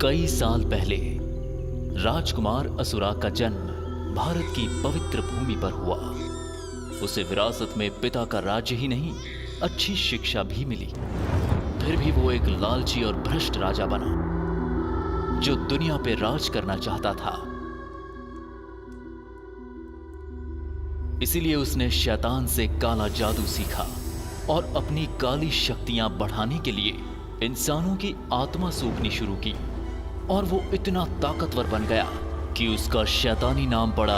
कई साल पहले राजकुमार असुरा का जन्म भारत की पवित्र भूमि पर हुआ। उसे विरासत में पिता का राज्य ही नहीं, अच्छी शिक्षा भी मिली। फिर भी वो एक लालची और भ्रष्ट राजा बना जो दुनिया पे राज करना चाहता था। इसीलिए उसने शैतान से काला जादू सीखा और अपनी काली शक्तियां बढ़ाने के लिए इंसानों की आत्मा सूखनी शुरू की। और वो इतना ताकतवर बन गया कि उसका शैतानी नाम पड़ा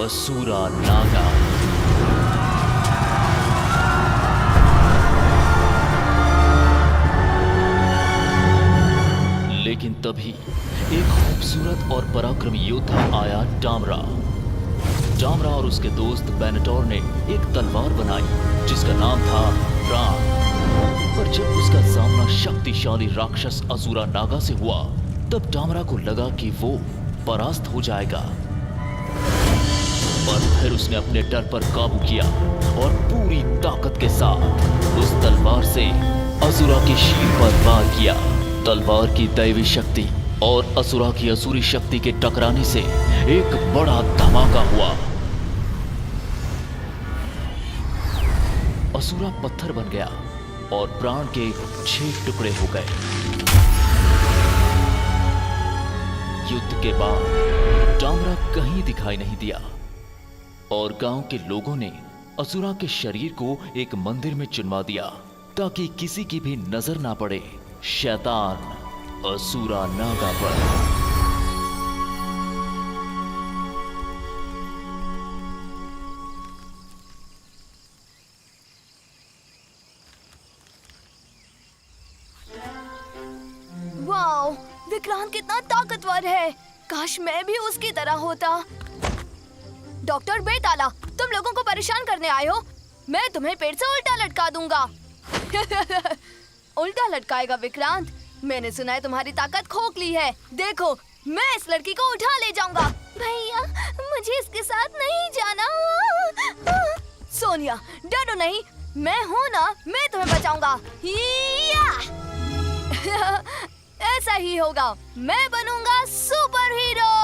असुरा नागा। लेकिन तभी एक खूबसूरत और पराक्रमी योद्धा आया, डामरा। डामरा और उसके दोस्त बेनेटोर ने एक तलवार बनाई जिसका नाम था प्राण। पर जब उसका सामना शक्तिशाली राक्षस असुरा नागा से हुआ, तब डामरा को लगा कि वो परास्त हो जाएगा। पर फिर उसने अपने डर पर काबू किया और पूरी ताकत के साथ उस तलवार से असुरा के शीर पर वार किया। तलवार की दैवी शक्ति और असुरा की असुरी शक्ति के टकराने से एक बड़ा धमाका हुआ। असुरा पत्थर बन गया और प्राण के 6 टुकड़े हो गए। युद्ध के बाद डामरा कहीं दिखाई नहीं दिया और गांव के लोगों ने असुरा के शरीर को एक मंदिर में चुनवा दिया ताकि किसी की भी नजर ना पड़े शैतान असुरा नागा पर। वाओ, विक्रांत कितना ताकतवर है। काश मैं भी उसकी तरह होता। डॉक्टर बेताला, तुम लोगों को परेशान करने आए हो। मैं तुम्हें पेड़ से उल्टा लटका दूंगा। उल्टा लटकाएगा विक्रांत? मैंने सुना है तुम्हारी ताकत खोखली है। देखो, मैं इस लड़की को उठा ले जाऊंगा। भैया, मुझे इसके साथ नहीं जाना। सोनिया, डरो नहीं, मैं हूँ ना, मैं तुम्हें बचाऊंगा। ऐसा ही होगा, मैं बनूंगा सुपर हीरो।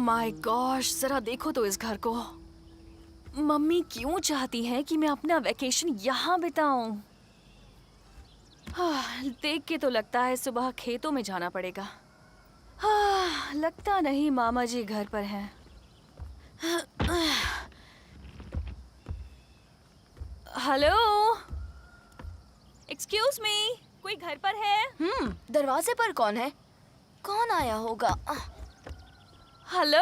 माय गॉश, जरा देखो तो इस घर को। मम्मी क्यों चाहती हैं कि मैं अपना वेकेशन यहाँ बिताऊं? देख के तो लगता है सुबह खेतों में जाना पड़ेगा। लगता नहीं मामा जी घर पर हैं। हेलो, एक्सक्यूज मी, कोई घर पर है? दरवाजे पर कौन है? कौन आया होगा? हेलो।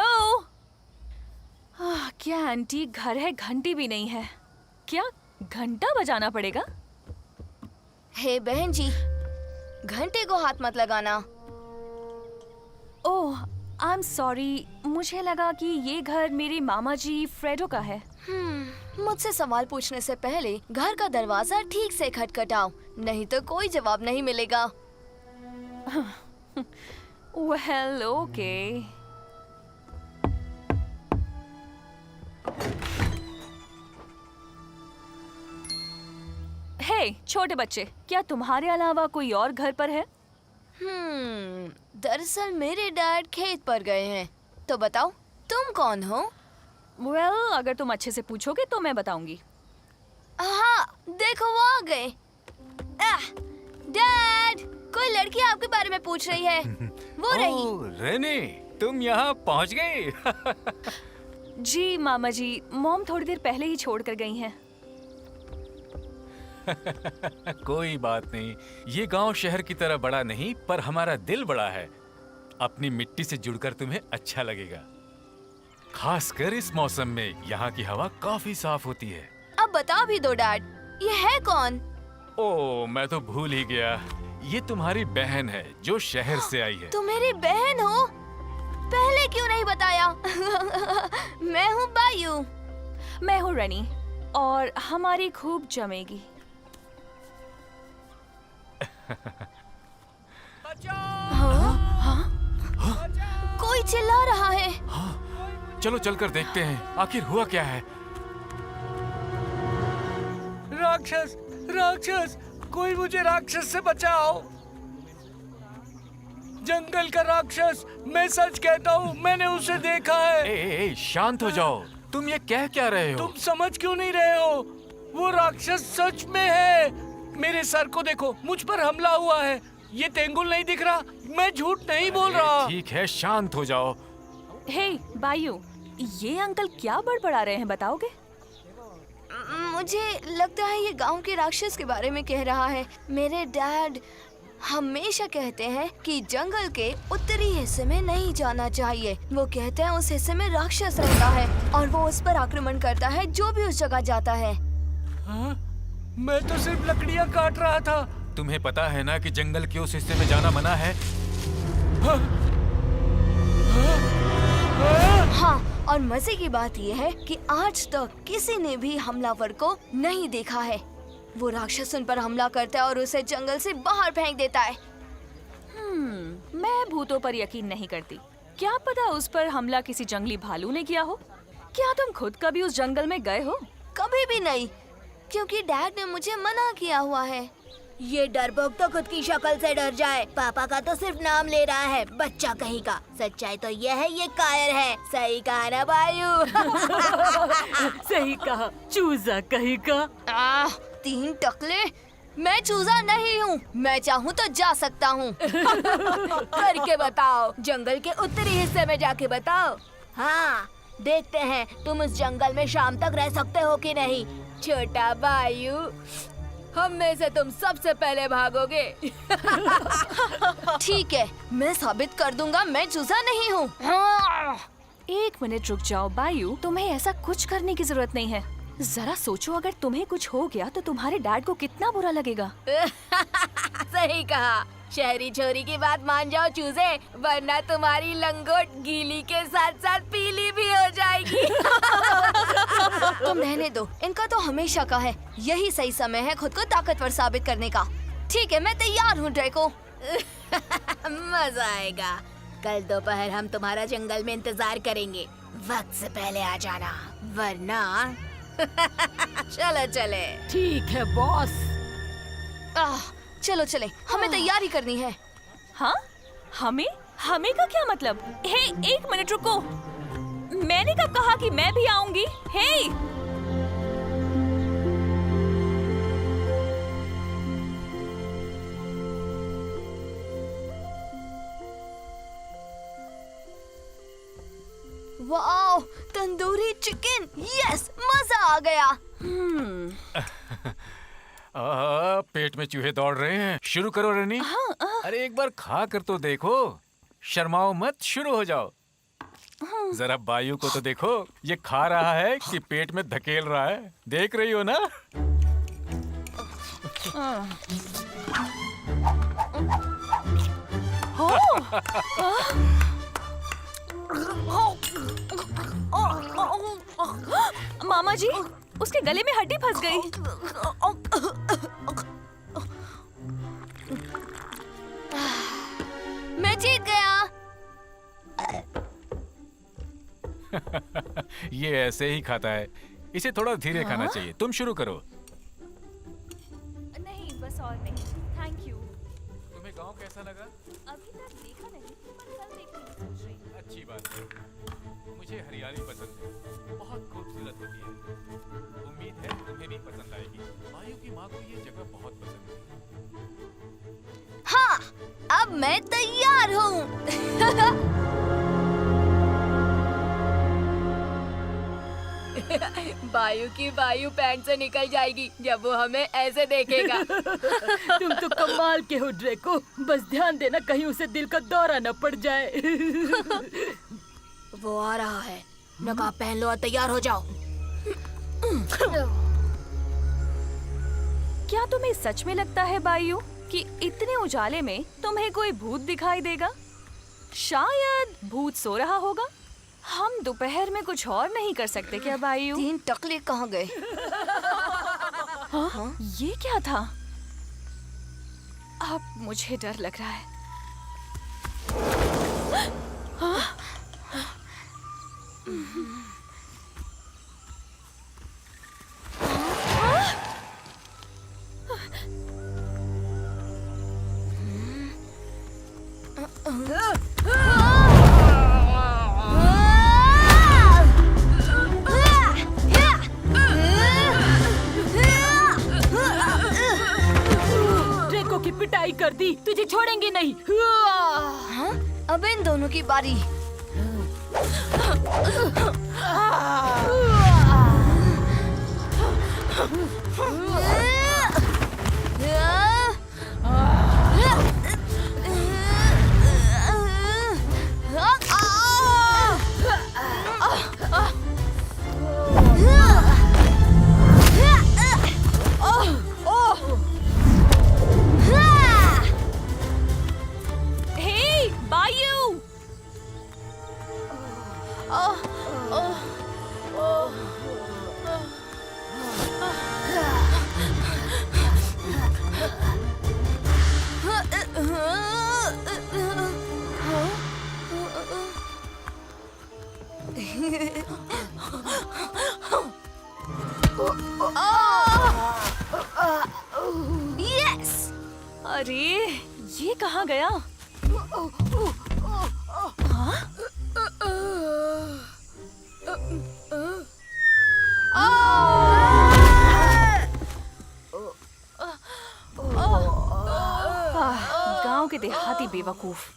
क्या आंटी घर है? घंटी भी नहीं है। क्या घंटा बजाना पड़ेगा? हे बहन जी, घंटे को हाथ मत लगाना। ओह, आई एम सॉरी, मुझे लगा कि ये घर मेरे मामा जी फ्रेडो का है। मुझसे सवाल पूछने से पहले घर का दरवाजा ठीक से खटखटाओ, नहीं तो कोई जवाब नहीं मिलेगा। Well, okay. हे छोटे बच्चे, क्या तुम्हारे अलावा कोई और घर पर है? दरअसल मेरे डैड खेत पर गए हैं। तो बताओ, तुम कौन हो? अगर तुम अच्छे से पूछोगे तो मैं बताऊंगी। हाँ, देखो वो आ गए। डैड, कोई लड़की आपके बारे में पूछ रही है। वो रही। ओह, रेनी, तुम यहाँ पहुँच गई। जी मामा जी, मॉम थोड़ी देर पहले ही छोड़ कर गई हैं। कोई बात नहीं, ये गांव शहर की तरह बड़ा नहीं, पर हमारा दिल बड़ा है। अपनी मिट्टी से जुड़कर तुम्हें अच्छा लगेगा। खासकर इस मौसम में यहाँ की हवा काफी साफ होती है। अब बता भी दो डैड, ये है कौन? ओह, मैं तो भूल ही गया। ये तुम्हारी बहन है जो शहर से आई है। तुम मेरी बहन हो? पहले क्यों नहीं बताया? मैं हूँ बायू। मैं हूँ रनी और हमारी खूब जमेगी। कोई चिल्ला रहा है। चलो चलकर देखते हैं आखिर हुआ क्या है। राक्षस, राक्षस, कोई मुझे राक्षस से बचाओ। जंगल का राक्षस, मैं सच कहता हूँ, मैंने उसे देखा है। ए, शांत हो जाओ। तुम ये कह क्या रहे हो? तुम समझ क्यों नहीं रहे हो? वो राक्षस सच में है। मेरे सर को देखो, मुझ पर हमला हुआ है। ये तेंगुल नहीं दिख रहा, मैं झूठ नहीं बोल रहा। ठीक है, शांत हो जाओ। हे बायू, ये अंकल क्या बड़बड़ा रहे हैं, बताओगे? मुझे लगता है ये गांव के राक्षस के बारे में कह रहा है। मेरे डैड हमेशा कहते हैं कि जंगल के उत्तरी हिस्से में नहीं जाना चाहिए। वो कहते हैं उस हिस्से में राक्षस रहता है और वो उस पर आक्रमण करता है जो भी उस जगह जाता है। हाँ? मैं तो सिर्फ लकड़ियाँ काट रहा था। तुम्हें पता है ना कि जंगल के उस हिस्से में जाना मना है। हाँ? हाँ? हाँ? हाँ, और मजे की बात यह है कि आज तक किसी ने भी हमलावर को नहीं देखा है। वो राक्षस उन पर हमला करता है और उसे जंगल से बाहर फेंक देता है। मैं भूतों पर यकीन नहीं करती। क्या पता उस पर हमला किसी जंगली भालू ने किया हो। क्या तुम खुद कभी उस जंगल में गए हो? कभी भी नहीं, क्योंकि डैड ने मुझे मना किया हुआ है। ये डरपोक तो खुद की शक्ल से डर जाए। पापा का तो सिर्फ नाम ले रहा है, बच्चा कहीं का। सच्चाई तो ये है, ये कायर है। सही कहा ना बायू? सही कहा, चूजा कहीं का। तीन टकले, मैं चूजा नहीं हूँ। मैं चाहूँ तो जा सकता हूँ। करके बताओ, जंगल के उत्तरी हिस्से में जाके बताओ। हाँ, देखते हैं तुम उस जंगल में शाम तक रह सकते हो कि नहीं। छोटा बायू, हम में से तुम सबसे पहले भागोगे। ठीक है, मैं साबित कर दूंगा मैं चूजा नहीं हूँ। एक मिनट रुक जाओ बायू, तुम्हें ऐसा कुछ करने की जरूरत नहीं है। जरा सोचो, अगर तुम्हें कुछ हो गया तो तुम्हारे डैड को कितना बुरा लगेगा। सही कहा। शहरी छोरी की बात मान जाओ चूजे, वरना तुम्हारी लंगोट गीली के साथ साथ पीली भी हो जाएगी। तुम रहने दो, इनका तो हमेशा का है। यही सही समय है खुद को ताकतवर साबित करने का। ठीक है, मैं तैयार हूँ ड्रैको। मजा आएगा। कल दोपहर हम तुम्हारा जंगल में इंतजार करेंगे। वक्त से पहले आ जाना, वरना चलो चले। ठीक है बॉस। चलो चले, हमें तैयारी करनी है। हाँ, हमें का क्या मतलब? हे, एक मिनट रुको। मैंने कब कहा कि मैं भी आऊंगी? हे! वाओ, तंदूरी चिकन, यस, मजा आ गया। पेट में चूहे दौड़ रहे हैं। शुरू करो रनी। अरे एक बार खा कर तो देखो। शर्माओ मत, शुरू हो जाओ। जरा बायू को तो देखो, ये खा रहा है कि पेट में धकेल रहा है। देख रही हो ना? मामा जी, उसके गले में हड्डी फंस गई। मैं जीत गया। ये ऐसे ही खाता है। इसे थोड़ा धीरे खाना चाहिए। तुम शुरू करो। नहीं, बस और नहीं। Thank you. तुम्हें गांव कैसा लगा? अभी तक देखा नहीं, पर कल देखने की सोच रही हूँ। अच्छी बात है। मुझे हरियाली पसंद है। बहुत मैं तैयार हूँ। बायू की वायु पैंट से निकल जाएगी जब वो हमें ऐसे देखेगा। तुम तो कमाल के हो ड्रेको, बस ध्यान देना कहीं उसे दिल का दौरा न पड़ जाए। वो आ रहा है, नकाब पहन लो और तैयार हो जाओ। क्या तुम्हें सच में लगता है बायू कि इतने उजाले में तुम्हें कोई भूत दिखाई देगा? शायद भूत सो रहा होगा। हम दोपहर में कुछ और नहीं कर सकते क्या बायू? 3 टकले कहाँ गए? हाँ? ये क्या था? अब मुझे डर लग रहा है। हाँ? ड्रेको की पिटाई कर दी, तुझे छोड़ेंगे नहीं। हाँ? अब इन दोनों की बारी। हे बायू! यस! अरे ये कहाँ गया? गांव के देहाती बेवकूफ।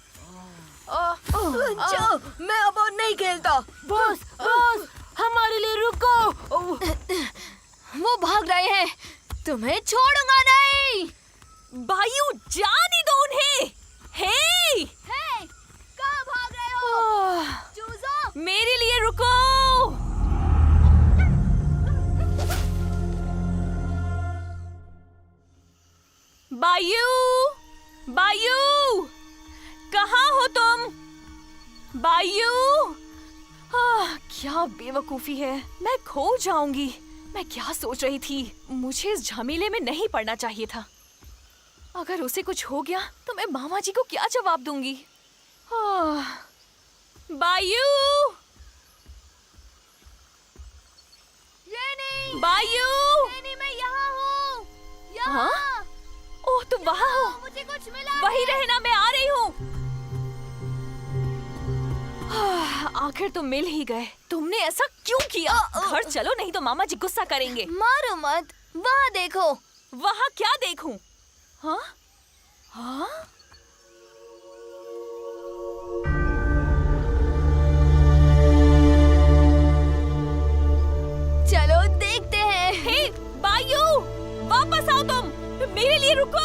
जो मैं अब और नहीं खेलता। बॉस, बॉस, हमारे लिए रुको। वो भाग रहे हैं, तुम्हें छोड़ूंगा नहीं। बायू जाने दो उन्हें। हे! हे, कहाँ भाग रहे हो? चूजो! मेरे लिए रुको। बायू! बायू! कहाँ हो तुम? बायू! क्या बेवकूफी है, मैं खो जाऊंगी। मैं क्या सोच रही थी, मुझे इस झमेले में नहीं पड़ना चाहिए था। अगर उसे कुछ हो गया तो मैं मामा जी को क्या जवाब दूंगी? बायू! रेनी! बायू! रेनी, मैं यहाँ हूँ। यहाँ। हाँ? ओह, तुम वहाँ हो? मुझे कुछ मिला वही है। रहना, मैं आ रही हूँ। आखिर तुम मिल ही गए। तुमने ऐसा क्यों किया? घर चलो, नहीं तो मामा जी गुस्सा करेंगे। मारो मत, वहाँ देखो। वहाँ क्या देखूं? हाँ? हाँ? चलो देखते हैं। हे बायू, वापस आओ तुम। मेरे लिए रुको।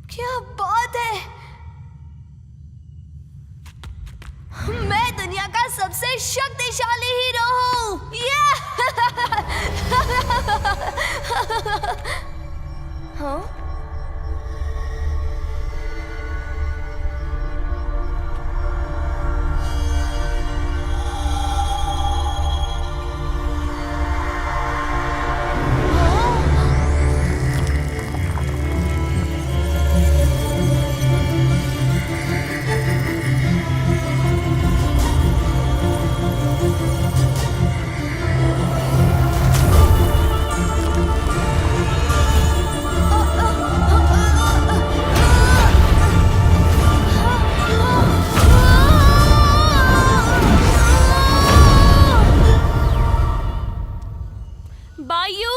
क्या बात है! मैं दुनिया का सबसे शक्तिशाली हीरो हूँ! हाँ? बायू!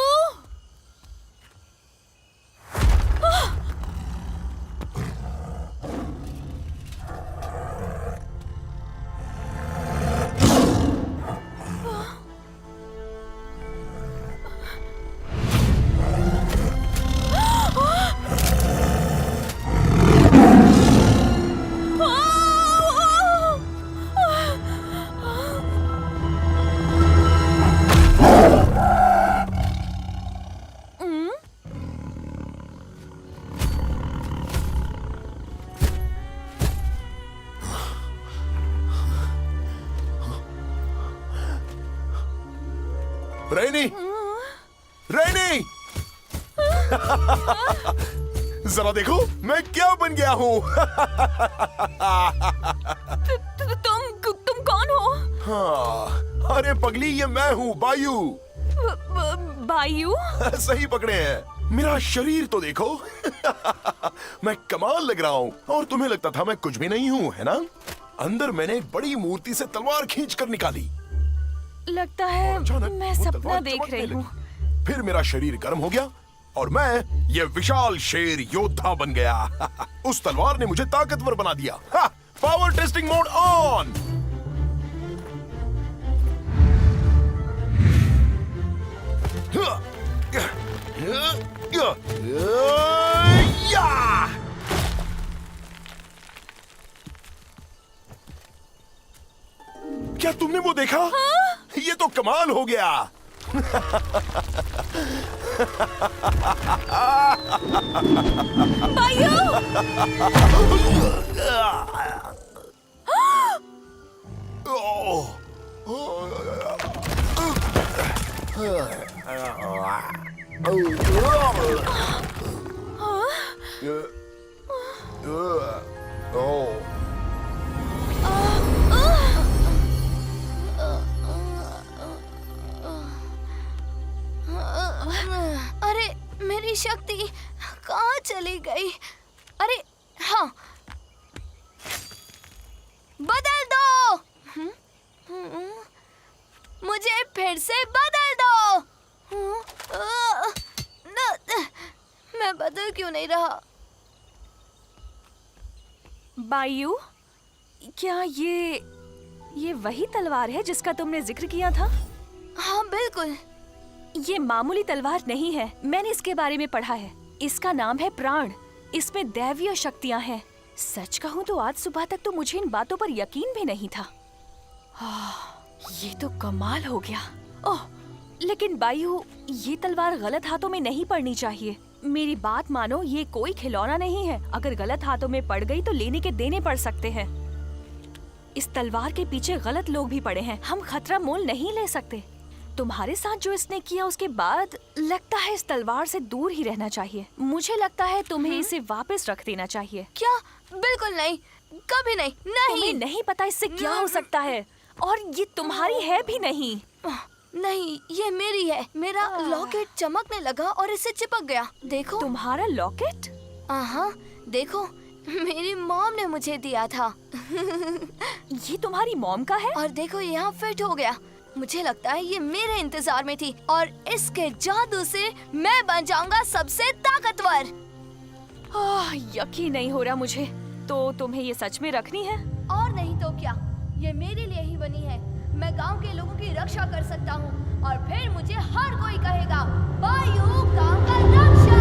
रेनी, रेनी! जरा देखो मैं क्या बन गया हूँ। तुम कौन हो? हाँ, अरे पगली ये मैं हूँ बायू। बायू? सही पकड़े हैं। मेरा शरीर तो देखो। मैं कमाल लग रहा हूँ और तुम्हें लगता था मैं कुछ भी नहीं हूँ, है ना? अंदर मैंने एक बड़ी मूर्ति से तलवार खींच कर निकाली। लगता है मैं सपना देख रही हूँ। फिर मेरा शरीर गर्म हो गया और मैं ये विशाल शेर योद्धा बन गया। उस तलवार ने मुझे ताकतवर बना दिया। Power testing mode on. क्या तुमने वो देखा? हाँ? ये तो कमाल हो गया। बायू! अरे मेरी शक्ति कहाँ चली गई? अरे हाँ, बदल दो। मुझे फिर से बदल दो। मैं बदल क्यों नहीं रहा? बायू, क्या ये वही तलवार है जिसका तुमने जिक्र किया था? हाँ बिल्कुल। ये मामूली तलवार नहीं है, मैंने इसके बारे में पढ़ा है। इसका नाम है प्राण। इसमें दैवीय शक्तियां हैं। सच कहूँ तो आज सुबह तक तो मुझे इन बातों पर यकीन भी नहीं था। ये तो कमाल हो गया। ओह, लेकिन बायू, ये तलवार गलत हाथों में नहीं पड़नी चाहिए। मेरी बात मानो, ये कोई खिलौना नहीं है। अगर गलत हाथों में पड़ गई तो लेने के देने पड़ सकते हैं। इस तलवार के पीछे गलत लोग भी पड़े हैं। हम खतरा मोल नहीं ले सकते। तुम्हारे साथ जो इसने किया उसके बाद लगता है इस तलवार से दूर ही रहना चाहिए। मुझे लगता है तुम्हें इसे वापस रख देना चाहिए। क्या? बिल्कुल नहीं, कभी नहीं। तुम्हें नहीं नहीं पता इससे क्या हो सकता है, और ये तुम्हारी है भी नहीं। नहीं, ये मेरी है। मेरा लॉकेट चमकने लगा और इससे चिपक गया। देखो। तुम्हारा लॉकेट? हाँ, देखो, मेरी मॉम ने मुझे दिया था। ये तुम्हारी मॉम का है? और देखो, यहाँ फिट हो गया। मुझे लगता है ये मेरे इंतजार में थी और इसके जादू से मैं बन जाऊंगा सबसे ताकतवर। यकीन नहीं हो रहा मुझे। तो तुम्हें ये सच में रखनी है? और नहीं तो क्या, ये मेरे लिए ही बनी है। मैं गांव के लोगों की रक्षा कर सकता हूँ और फिर मुझे हर कोई कहेगा, बायू गांव का रक्षक।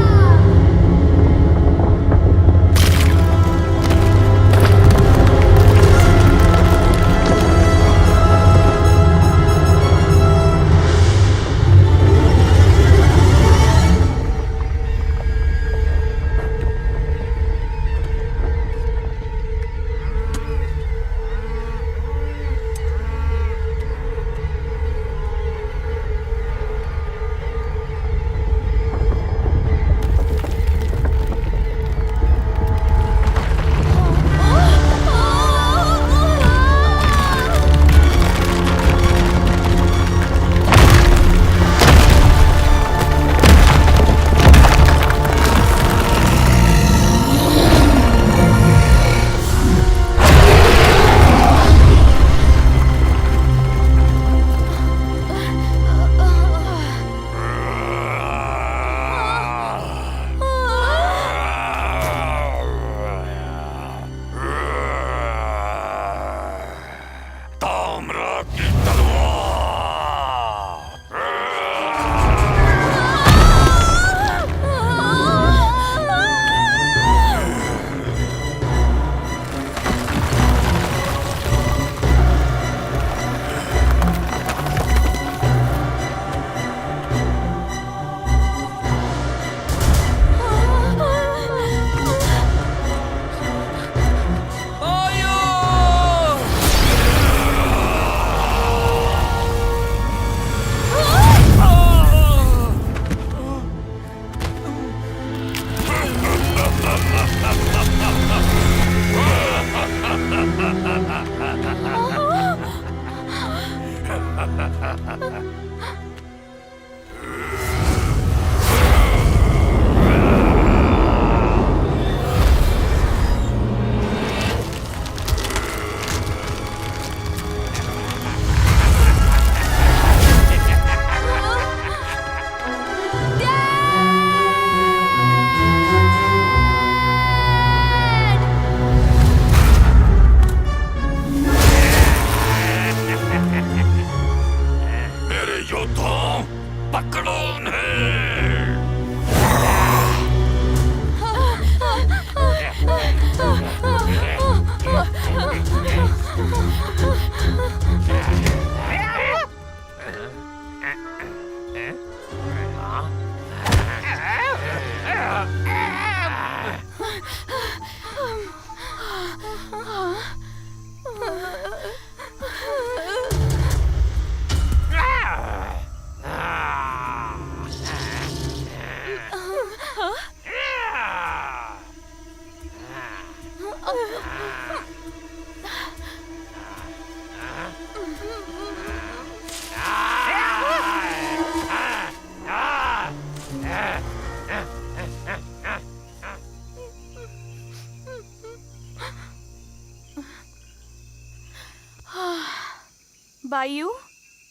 बायू,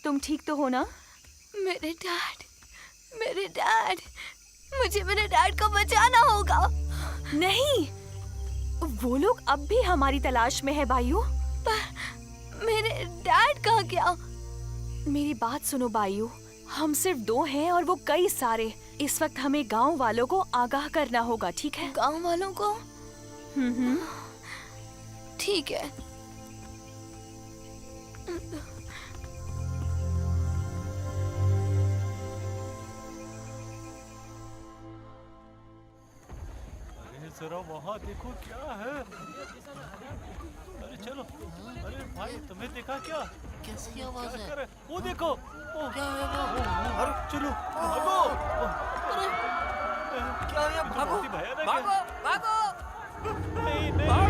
तुम ठीक तो हो ना? मेरे डैड, मुझे मेरे डैड को बचाना होगा। नहीं, वो लोग अब भी हमारी तलाश में है बायू। पर मेरे डैड कहाँ गया? मेरी बात सुनो बायू, हम सिर्फ 2 हैं और वो कई सारे। इस वक्त हमें गांव वालों को आगाह करना होगा, ठीक है? गांव वालों को? ठीक है। जरा वहाँ देखो क्या है। अरे चलो, अरे भाई तुम्हें देखा क्या? कैसी आवाज है? अरे वो देखो, क्या है वो? अरे चलो भागो। अरे क्या है? भागो भयानक है। भागो नहीं नहीं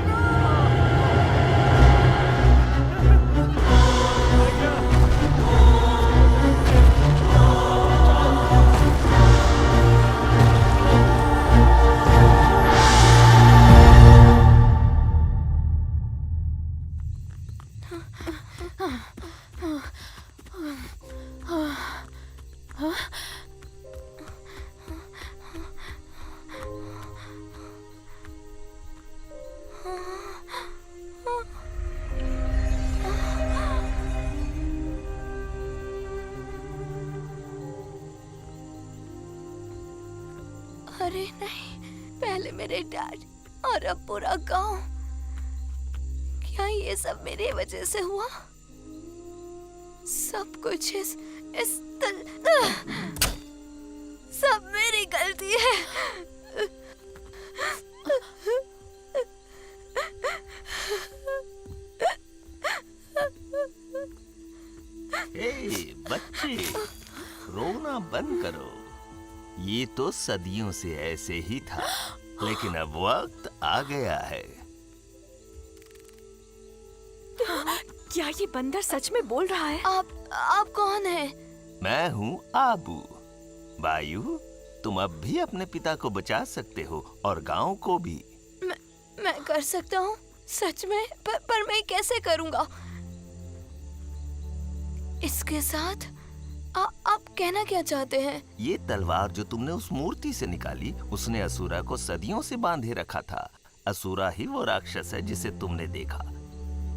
अरे नहीं, पहले मेरे डैड और अब पूरा गांव। क्या ये सब मेरे वजह से हुआ? सब कुछ सब मेरी गलती है। ए, बच्चे रोना बंद करो। ये तो सदियों से ऐसे ही था, लेकिन अब वक्त आ गया है। क्या ये बंदर सच में बोल रहा है? आप कौन हैं? मैं हूँ आबू। वायु, तुम अब भी अपने पिता को बचा सकते हो और गांव को भी। मैं कर सकता हूँ सच में, पर मैं कैसे करूँगा? इसके साथ आप कहना क्या चाहते हैं? ये तलवार जो तुमने उस मूर्ति से निकाली, उसने असुरा को सदियों से बांधे रखा था। असुरा ही वो राक्षस है जिसे तुमने देखा।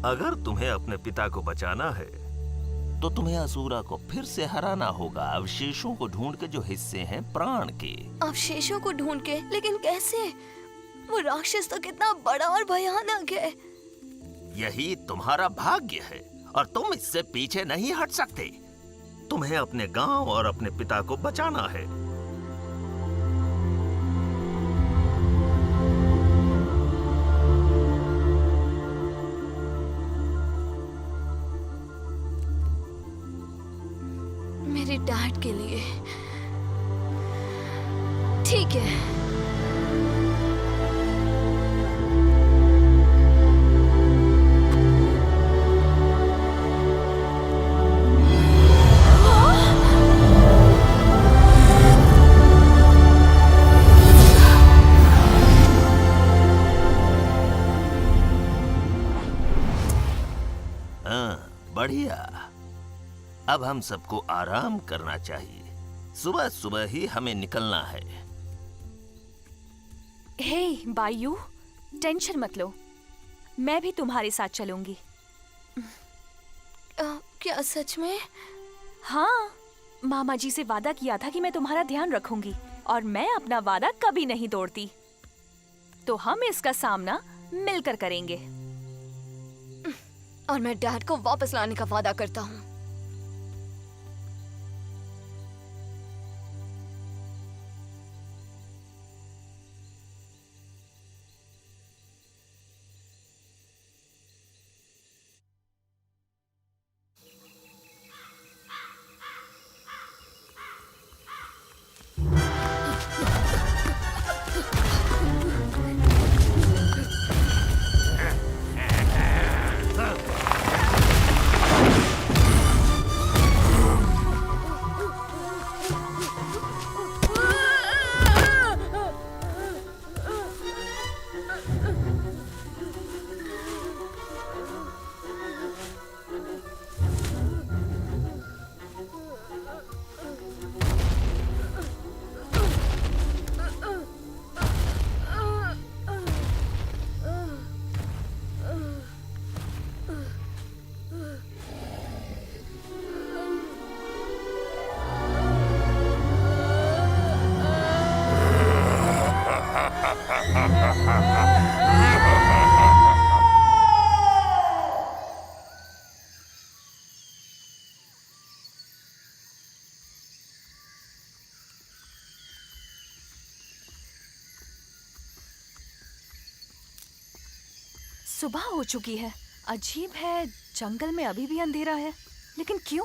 अगर तुम्हें अपने पिता को बचाना है तो तुम्हें असुरा को फिर से हराना होगा, अवशेषों को ढूंढ के जो हिस्से हैं प्राण के। अवशेषों को ढूंढ के? लेकिन कैसे? वो राक्षस तो कितना बड़ा और भयानक है। यही तुम्हारा भाग्य है और तुम इससे पीछे नहीं हट सकते। तुम्हें अपने गांव और अपने पिता को बचाना है। मेरे डैड के लिए। ठीक है। बढ़िया। अब हम सबको आराम करना चाहिए। सुबह सुबह ही हमें निकलना है। हे बायू, टेंशन मत लो, मैं भी तुम्हारे साथ चलूंगी। क्या सच में? हाँ, मामा जी से वादा किया था कि मैं तुम्हारा ध्यान रखूंगी और मैं अपना वादा कभी नहीं तोड़ती। तो हम इसका सामना मिलकर करेंगे। और मैं डैड को वापस लाने का वादा करता हूँ। सुबह हो चुकी है। अजीब है, जंगल में अभी भी अंधेरा है, लेकिन क्यों?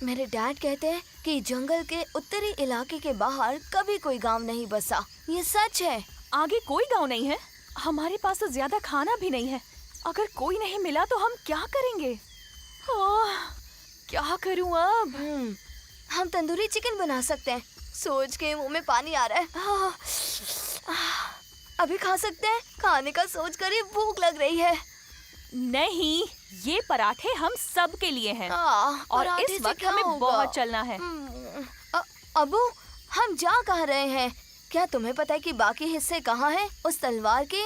मेरे डैड कहते हैं कि जंगल के उत्तरी इलाके के बाहर कभी कोई गांव नहीं बसा। ये सच है। आगे कोई गांव नहीं है। हमारे पास तो ज्यादा खाना भी नहीं है। अगर कोई नहीं मिला तो हम क्या करेंगे? क्या करूं अब? हम तंदूरी चिकन बना सकते हैं। सोच के मुंह में पानी आ रहा है। अभी खा सकते हैं? खाने का सोच कर ही भूख लग रही है। नहीं, ये पराठे हम सब के लिए हैं। और पराठे इस से वक्त क्या हमें होगा? बहुत चलना है। अबू, हम जा कहाँ रहे हैं? क्या तुम्हें पता है कि बाकी हिस्से कहाँ हैं उस तलवार के?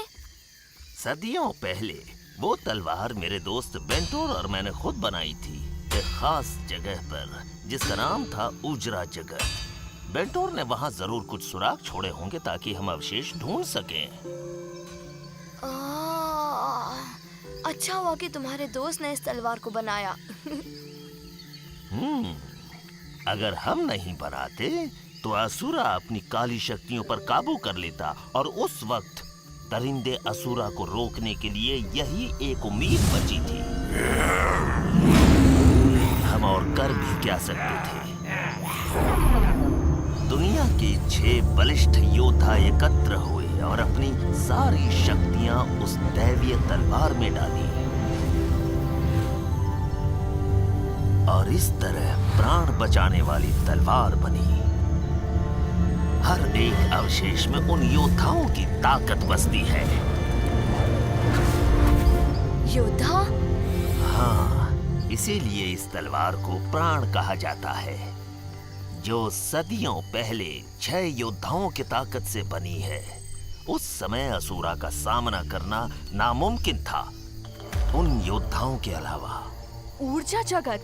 सदियों पहले वो तलवार मेरे दोस्त बेंटोर और मैंने खुद बनाई थी, एक खास जगह पर जिसका नाम था उजरा जगह। बेंटोर ने वहाँ जरूर कुछ सुराग छोड़े होंगे ताकि हम अवशेष ढूंढ सकें। अच्छा हुआ कि तुम्हारे दोस्त ने इस तलवार को बनाया। अगर हम नहीं बनाते तो असुरा अपनी काली शक्तियों पर काबू कर लेता और उस वक्त दरिंदे असुरा को रोकने के लिए यही एक उम्मीद बची थी। हम और कर भी क्या सकते थे? दुनिया के 6 बलिष्ठ योद्धा एकत्र हुए और अपनी सारी शक्तियां उस दैवीय तलवार में डाली और इस तरह प्राण बचाने वाली तलवार बनी। हर एक अवशेष में उन योद्धाओं की ताकत बसती है। योद्धा? हाँ, इसीलिए इस तलवार को प्राण कहा जाता है, जो सदियों पहले 6 योद्धाओं की ताकत से बनी है। उस समय असुरा का सामना करना नामुमकिन था उन योद्धाओं के अलावा। ऊर्जा जगत,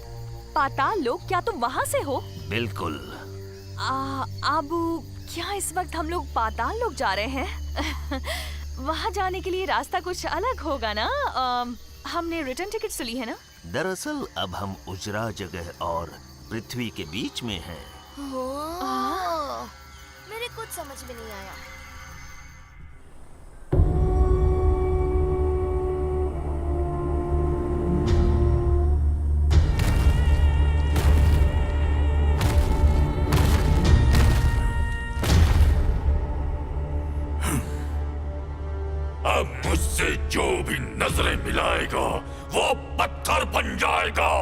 पाताल लोक, क्या तुम वहाँ से हो? बिल्कुल। आबू, क्या इस वक्त हम लोग पाताल लोक जा रहे हैं? वहाँ जाने के लिए रास्ता कुछ अलग होगा ना? हमने रिटर्न टिकट से ली है ना? दरअसल अब हम उजरा जगह और पृथ्वी के बीच में हैं। मेरे कुछ समझ में नहीं आया। अब मुझसे जो भी नजरें मिलाएगा वो पत्थर बन जाएगा।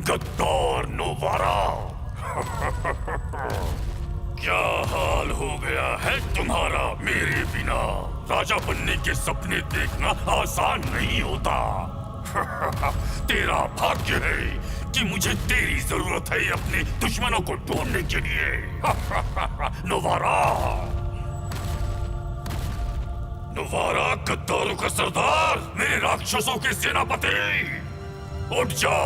गद्दार नोवारा। क्या हाल हो गया है तुम्हारा मेरे बिना? राजा बनने के सपने देखना आसान नहीं होता। तेरा भाग्य है कि मुझे तेरी जरूरत है अपने दुश्मनों को ढूंढने के लिए। नोवारा, नोवारा गद्दारों का सरदार, मेरे राक्षसों के सेनापति, उठ जा,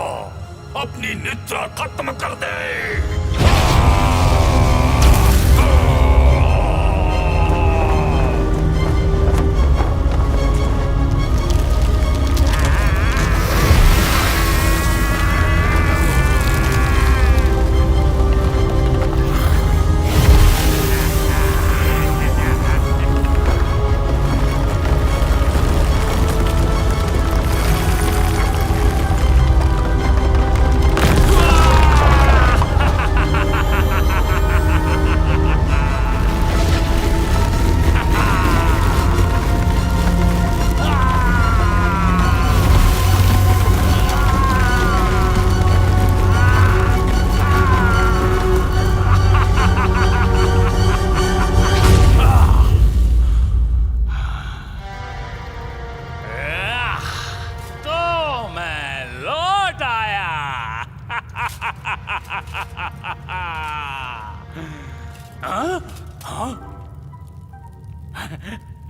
अपनी निद्रा खत्म कर दे।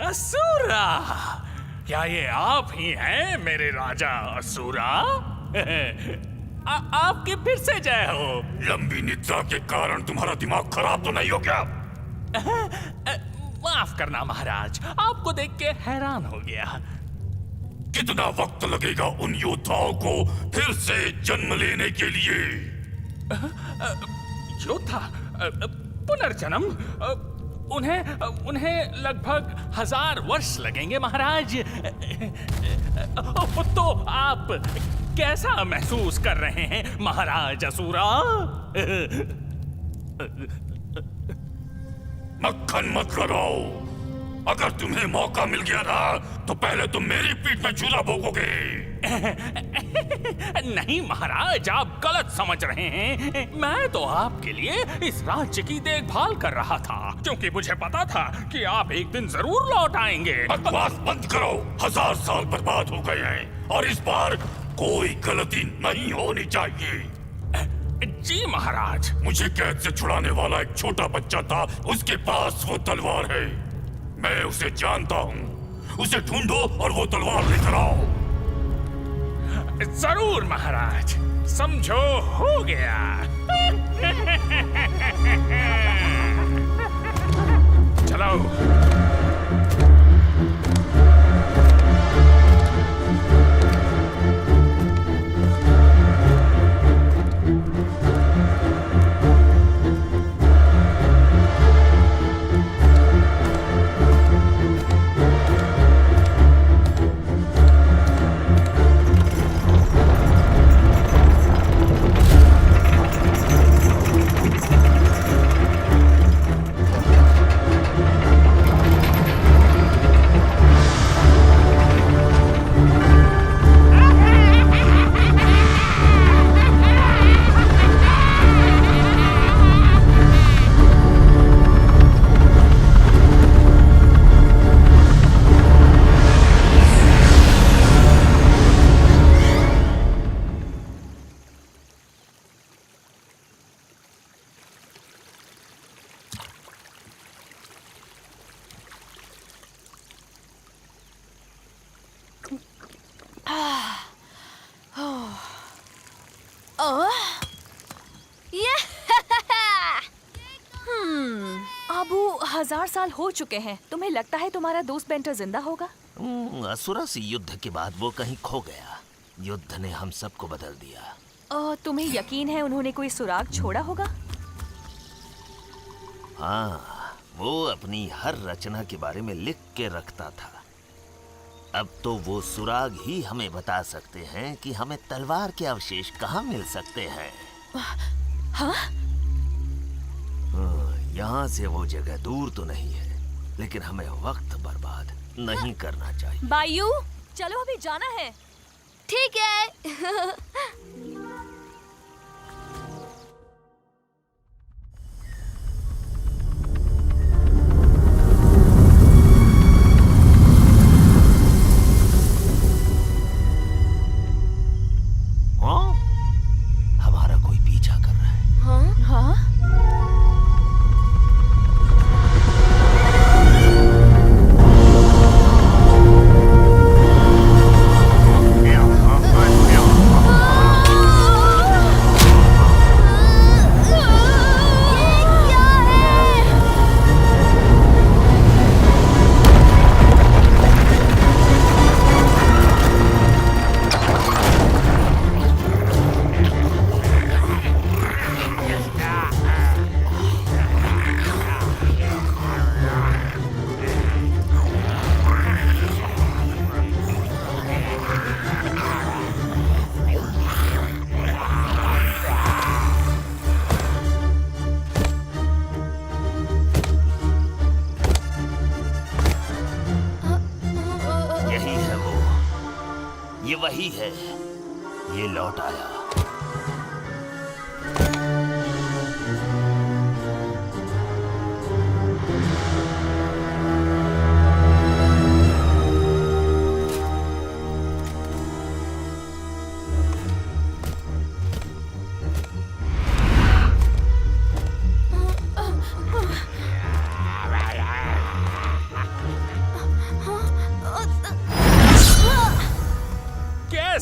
असुरा, क्या ये आप ही हैं मेरे राजा असुरा? आपकी फिर से जय हो। लंबी निद्रा के कारण तुम्हारा दिमाग खराब तो नहीं हो क्या? माफ करना महाराज, आपको देख के हैरान हो गया। कितना वक्त लगेगा उन योद्धाओं को फिर से जन्म लेने के लिए? योद्धा पुनर्जन्म? उन्हें लगभग 1000 वर्ष लगेंगे महाराज। तो आप कैसा महसूस कर रहे हैं महाराज असुरा? मक्खन मत लगाओ। अगर तुम्हें मौका मिल गया ना तो पहले तुम मेरी पीठ में चूल्हा भोगोगे। नहीं महाराज, आप गलत समझ रहे हैं। मैं तो आपके लिए इस राज्य की देखभाल कर रहा था, क्योंकि मुझे पता था कि आप एक दिन जरूर लौट आएंगे। बकवास बंद करो। 1000 साल बर्बाद हो गए हैं और इस बार कोई गलती नहीं होनी चाहिए। जी महाराज। मुझे कैद से छुड़ाने वाला एक छोटा बच्चा था, उसके पास वो तलवार है। मैं उसे जानता हूँ। उसे ढूंढो और वो तलवार लेकर आओ। जरूर महाराज, समझो हो गया। चलो। अबू 1000 साल हो चुके हैं। तुम्हें लगता है तुम्हारा दोस्त बेंटर जिंदा होगा? असुरा से युद्ध के बाद वो कहीं खो गया। युद्ध ने हम सबको बदल दिया। तुम्हें यकीन है उन्होंने कोई सुराग छोड़ा होगा? हाँ, वो अपनी हर रचना के बारे में लिख के रखता था। अब तो वो सुराग ही हमें बता सकते हैं कि हमें तलवार के अवशेष कहाँ मिल सकते हैं। हाँ? यहाँ से वो जगह दूर तो नहीं है, लेकिन हमें वक्त बर्बाद नहीं करना चाहिए। बायू, चलो अभी जाना है। ठीक है। हाँ? हमारा कोई पीछा कर रहा है। हाँ? हाँ? ये वही है, ये लौट आया।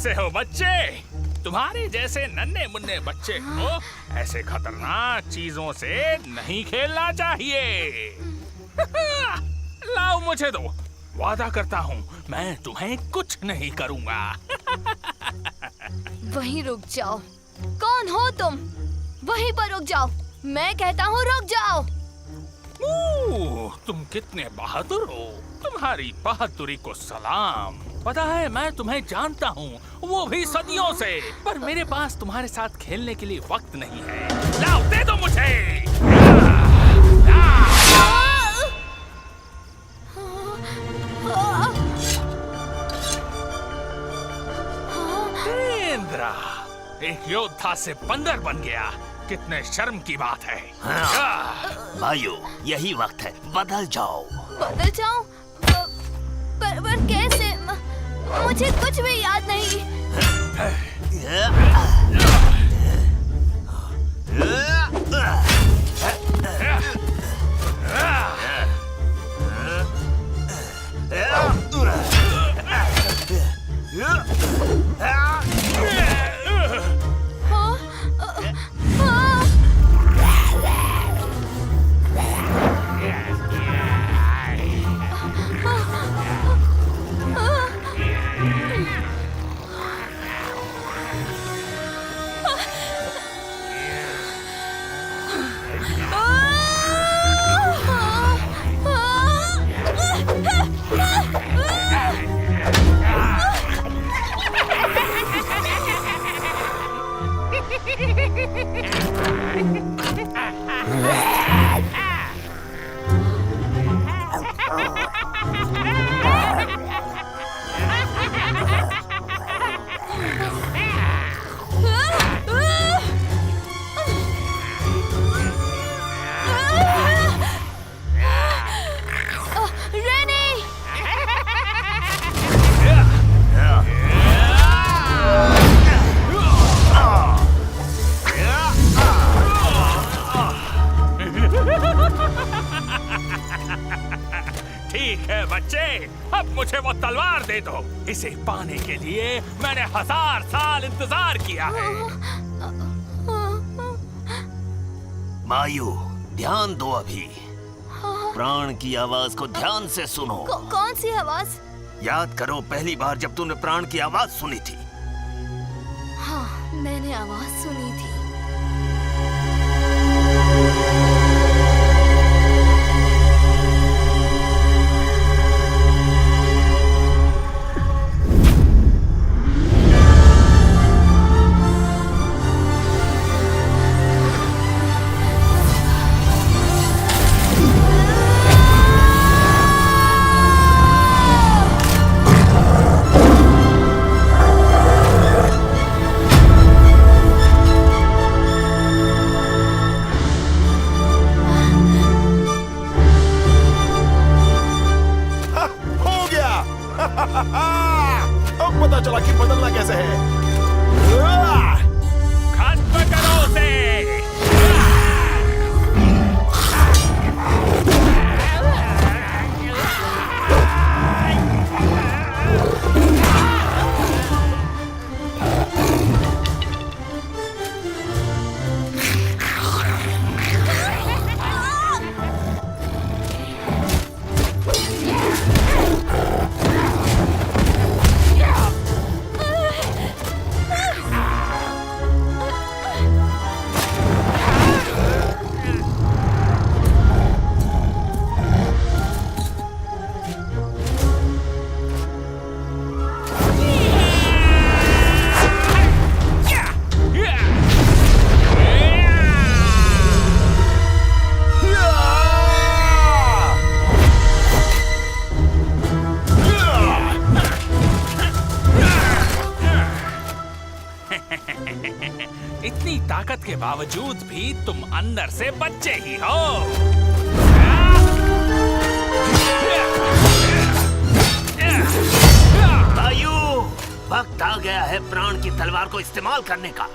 कैसे हो बच्चे? तुम्हारे जैसे नन्हे मुन्ने बच्चे को ऐसे खतरनाक चीजों से नहीं खेलना चाहिए। लाओ मुझे दो, वादा करता हूँ मैं तुम्हें कुछ नहीं करूँगा। वहीं रुक जाओ। कौन हो तुम? वहीं पर रुक जाओ। मैं कहता हूँ रुक जाओ। तुम कितने बहादुर हो। तुम्हारी बहादुरी को सलाम। पता है मैं तुम्हें जानता हूँ, वो भी सदियों से, पर मेरे पास तुम्हारे साथ खेलने के लिए वक्त नहीं है। लाओ दे दो मुझे। इंद्रा एक योद्धा से बंदर बन गया। कितने शर्म की बात है। वायु, यही वक्त है, बदल जाओ। बदल जाऊं? पर कैसे? मुझे कुछ भी याद नहीं। मुझे वो तलवार दे दो। इसे पाने के लिए मैंने 1000 साल इंतजार किया है। वायु, ध्यान दो अभी। प्राण की आवाज को ध्यान से सुनो। कौन सी आवाज? याद करो पहली बार जब तूने प्राण की आवाज सुनी थी। हाँ, मैंने आवाज सुनी थी। अब पता चला कि बदलना कैसे है। खत्म करो उसे। इतनी ताकत के बावजूद भी तुम अंदर से बच्चे ही हो। वायु, वक्त आ गया है प्राण की तलवार को इस्तेमाल करने का।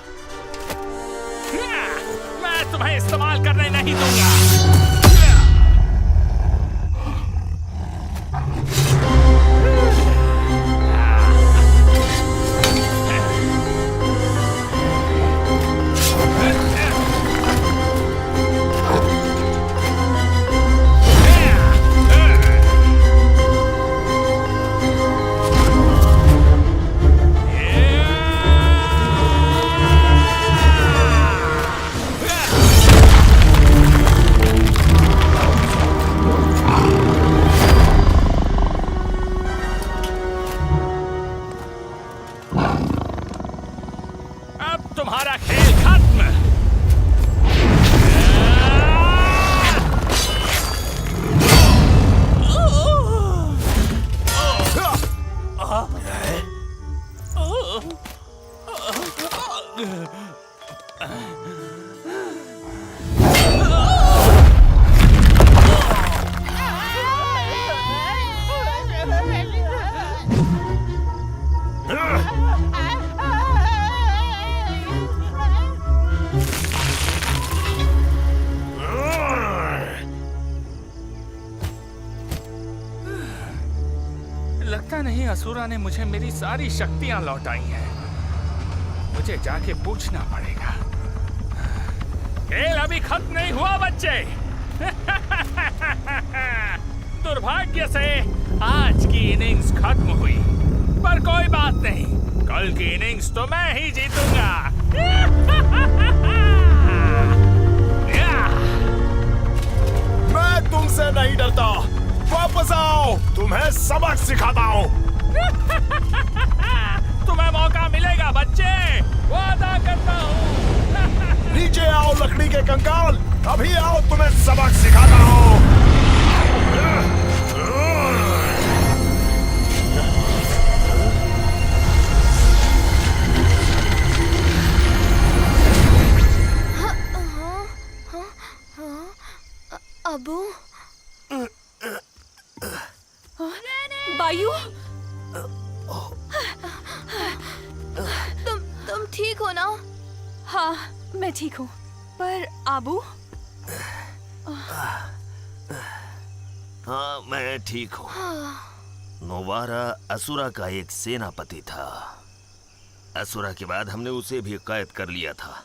मैं तुम्हें इस्तेमाल करने नहीं दूंगा। लगता नहीं असुरा ने मुझे मेरी सारी शक्तियां लौटाई हैं। मुझे जाके पूछना पड़ेगा। खेल अभी खत्म नहीं हुआ बच्चे। दुर्भाग्य से आज की इनिंग्स खत्म हुई, पर कोई बात नहीं, कल की इनिंग्स तो मैं ही जीतूंगा। मैं तुमसे नहीं डरता, वापस आओ, तुम्हें सबक सिखाता हूँ। तुम्हें मौका मिलेगा बच्चे, वादा करता हूँ। नीचे आओ लकड़ी के कंकाल, अभी आओ, तुम्हें सबक सिखाता हूँ। अबू, बायू, तुम ठीक हो ना? हाँ, मैं ठीक हूँ, पर आबू? हाँ, मैं ठीक हूँ। नोवारा असुरा का एक सेनापति था। असुरा के बाद हमने उसे भी कैद कर लिया था।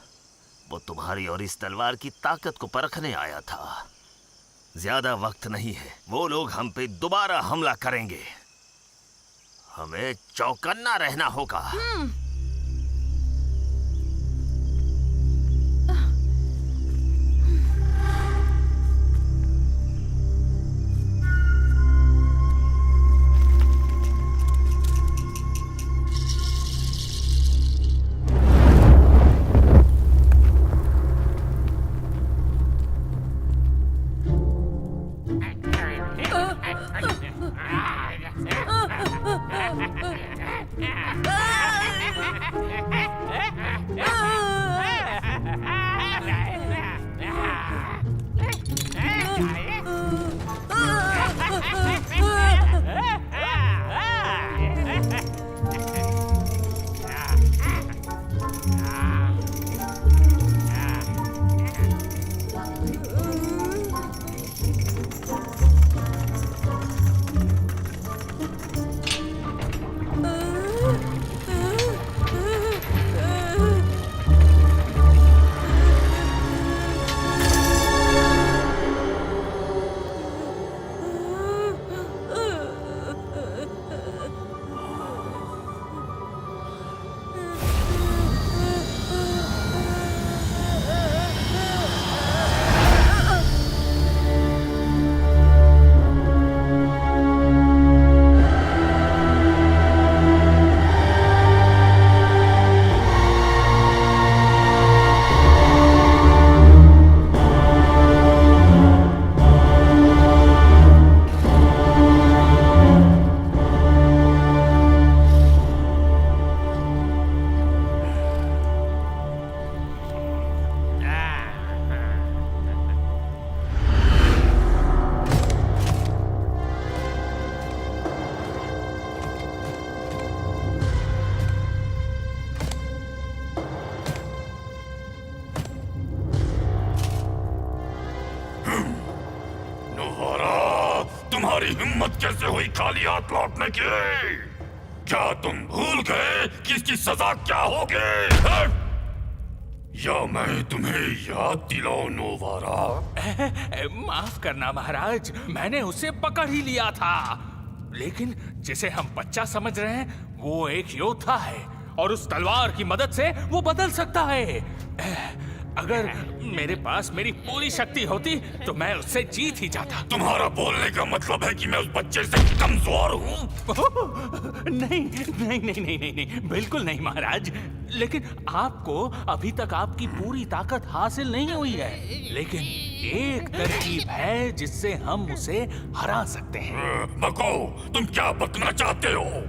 वो तुम्हारी और इस तलवार की ताकत को परखने आया था। ज्यादा वक्त नहीं है, वो लोग हम पे दोबारा हमला करेंगे। हमें चौकन्ना रहना होगा। तुम्हारी हिम्मत कैसे हुई खाली हाथ लौटने की? क्या तुम भूल गए कि इसकी सजा क्या होगी? या मैं तुम्हें याद दिलाऊं नोवारा? माफ करना महाराज, मैंने उसे पकड़ ही लिया था, लेकिन जिसे हम बच्चा समझ रहे हैं वो एक योद्धा है और उस तलवार की मदद से वो बदल सकता है। अगर मेरे पास मेरी पूरी शक्ति होती तो मैं उससे जीत ही जाता। तुम्हारा बोलने का मतलब है कि मैं उस बच्चे से कमजोर हूँ? नहीं नहीं नहीं नहीं नहीं नहीं, बिल्कुल नहीं महाराज, लेकिन आपको अभी तक आपकी पूरी ताकत हासिल नहीं हुई है, लेकिन एक तरकीब है जिससे हम उसे हरा सकते हैं। बको, तुम क्या बकना चाहते हो?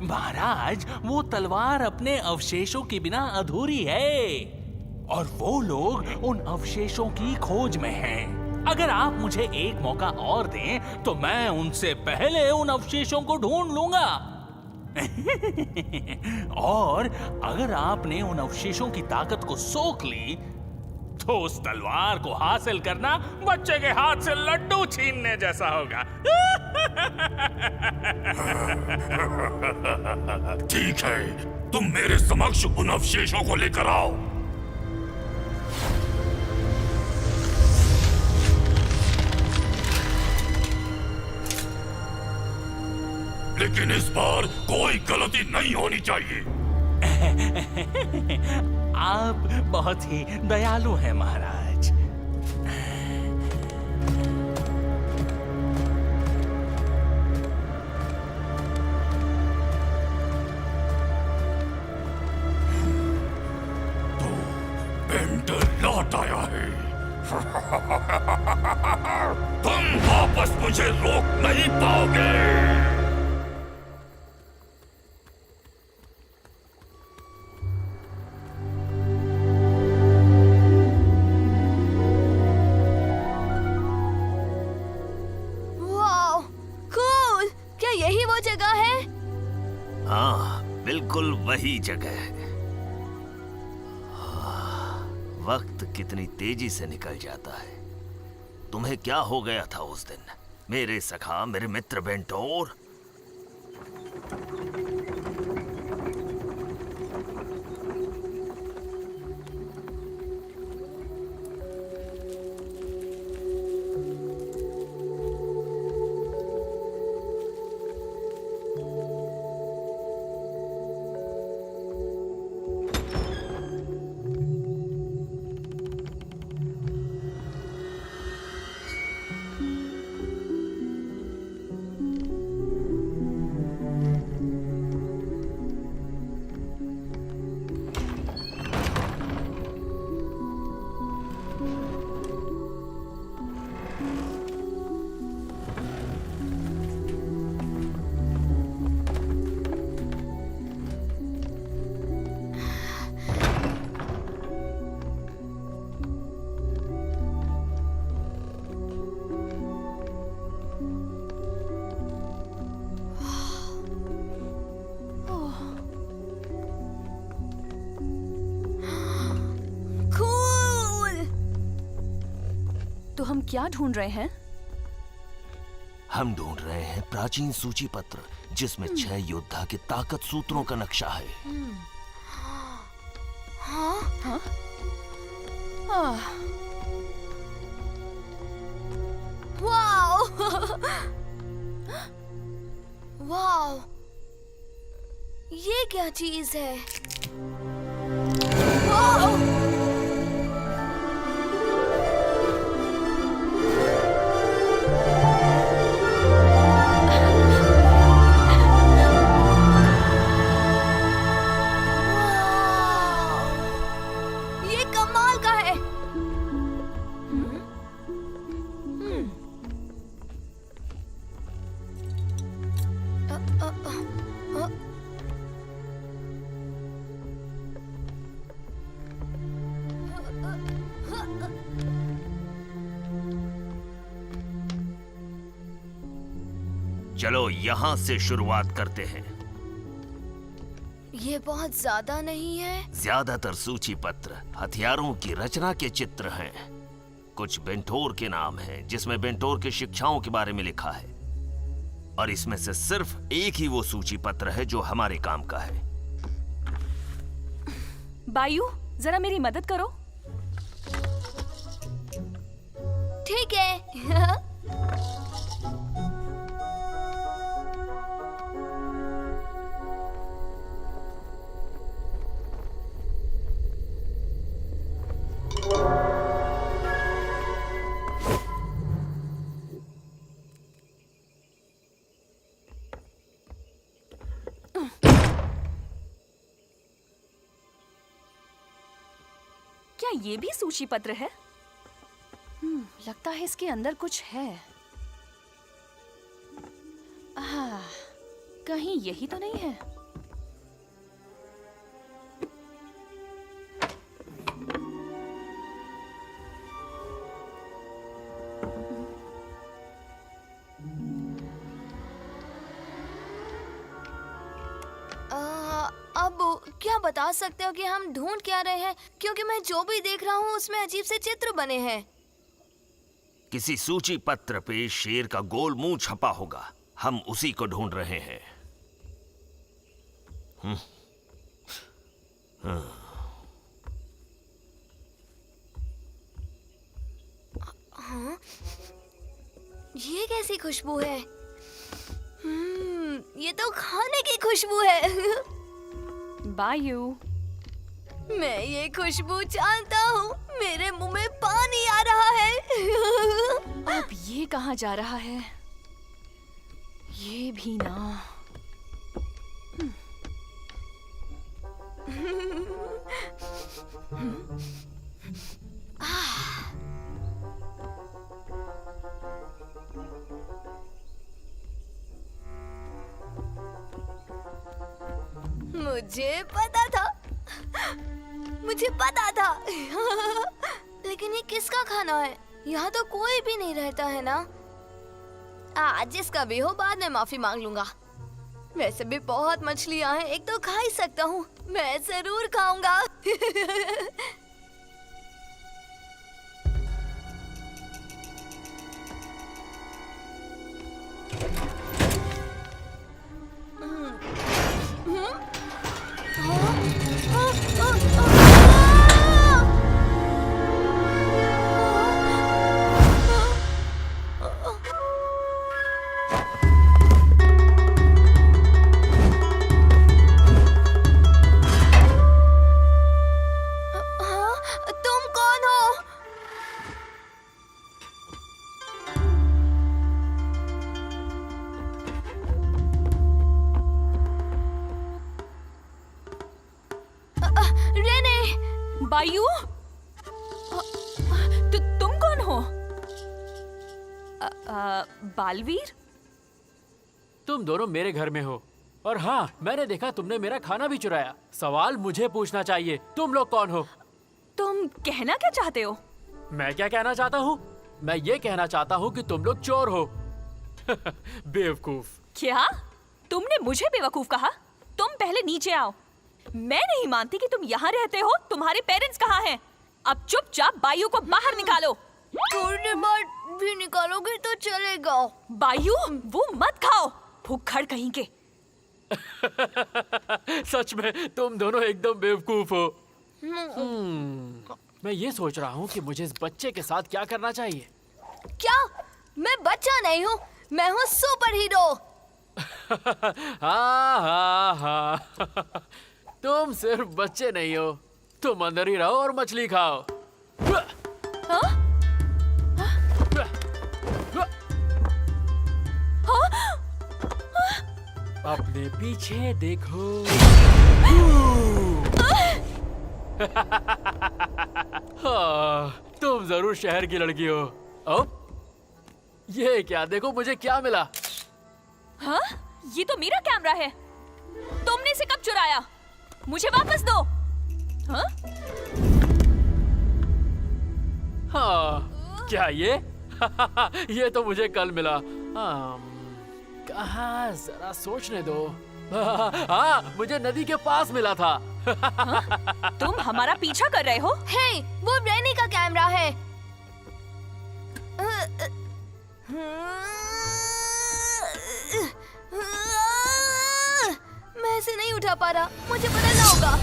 महाराज, वो तलवार अपने अवशेषों के बिना अधूरी है और वो लोग उन अवशेषों की खोज में हैं। अगर आप मुझे एक मौका और दें तो मैं उनसे पहले उन अवशेषों को ढूंढ लूंगा। और अगर आपने उन अवशेषों की ताकत को सोख ली तो उस तलवार को हासिल करना बच्चे के हाथ से लड्डू छीनने जैसा होगा। ठीक है, तुम मेरे समक्ष उन अवशेषों को लेकर आओ। लेकिन इस बार कोई गलती नहीं होनी चाहिए। आप बहुत ही दयालु हैं महाराज। तो बेंटर लौट आया है। तुम वापस मुझे रोक नहीं पाओगे। बिल्कुल वही जगह है। वक्त कितनी तेजी से निकल जाता है। तुम्हें क्या हो गया था उस दिन, मेरे सखा, मेरे मित्र बेंटोर? तो हम क्या ढूंढ रहे हैं? हम ढूंढ रहे हैं प्राचीन सूची पत्र जिसमें 6 योद्धा के ताकत सूत्रों का नक्शा है। हाँ? वाओ! वाओ! ये क्या चीज है? वाओ! चलो यहाँ से शुरुआत करते हैं। ये बहुत ज्यादा नहीं है? ज्यादातर सूची पत्र हथियारों की रचना के चित्र हैं। कुछ बेंटोर के नाम हैं जिसमें बेंटोर के शिक्षाओं के बारे में लिखा है, और इसमें से सिर्फ एक ही वो सूची पत्र है जो हमारे काम का है। बायू, जरा मेरी मदद करो। ठीक है। क्या ये भी सूची पत्र है? लगता है इसके अंदर कुछ है। कहीं यही तो नहीं है? अब क्या बता सकते हो कि हम ढूंढ क्या रहे हैं? क्योंकि मैं जो भी देख रहा हूँ उसमें अजीब से चित्र बने हैं। किसी सूची पत्र पे शेर का गोल मुंह छपा होगा। हम उसी को ढूंढ रहे हैं। हाँ? ये कैसी खुशबू है? ये तो खाने की खुशबू है। बायू, मैं ये खुशबू जानता हूँ। मेरे मुंह में पानी आ रहा है। अब ये कहाँ जा रहा है? ये भी ना। मुझे पता था। लेकिन ये किसका खाना है? यहाँ तो कोई भी नहीं रहता है ना। जिसका भी हो, बाद में माफी मांग लूंगा। वैसे भी बहुत मछलियाँ हैं, एक तो खा ही सकता हूँ। मैं जरूर खाऊंगा। तुम कौन हो? रेने! बायू, तुम कौन हो? बालवीर? तुम दोनों मेरे घर में हो, और हाँ, मैंने देखा तुमने मेरा खाना भी चुराया। सवाल मुझे पूछना चाहिए, तुम लोग कौन हो? तुम कहना क्या चाहते हो? मैं क्या कहना चाहता हूँ? मैं ये कहना चाहता हूँ कि तुम लोग चोर हो। बेवकूफ। क्या? तुमने मुझे बेवकूफ कहा? तुम पहले नीचे आओ। मैं नहीं मानती कि तुम यहाँ रहते हो। तुम्हारे पेरेंट्स कहाँ हैं? अब चुपचाप बायू को बाहर निकालो। थोड़ी देर बाद भी निकालोगे तो चलेगा। बायू, वो मत खाओ, भूखड़ कहीं के। सच में तुम दोनों एकदम बेवकूफ हो। मैं ये सोच रहा हूँ कि मुझे इस बच्चे के साथ क्या करना चाहिए। क्या? मैं बच्चा नहीं हूँ, मैं हूँ सुपर हीरो। हाँ। तुम सिर्फ बच्चे नहीं हो, तुम अंदर ही रहो और मछली खाओ। अपने पीछे देखो। तुम जरूर शहर की लड़की हो। अब ये क्या? देखो मुझे क्या मिला। हाँ? ये तो मेरा कैमरा है। तुमने इसे कब चुराया? मुझे वापस दो। हाँ? हाँ, क्या ये? ये तो मुझे कल मिला। कहाँ, जरा सोचने दो। हाँ, मुझे नदी के पास मिला था। हाँ? तुम हमारा पीछा कर रहे हो? हे, वो रेनी का कैमरा है। मैं इसे नहीं उठा पा रहा, मुझे बदलना होगा।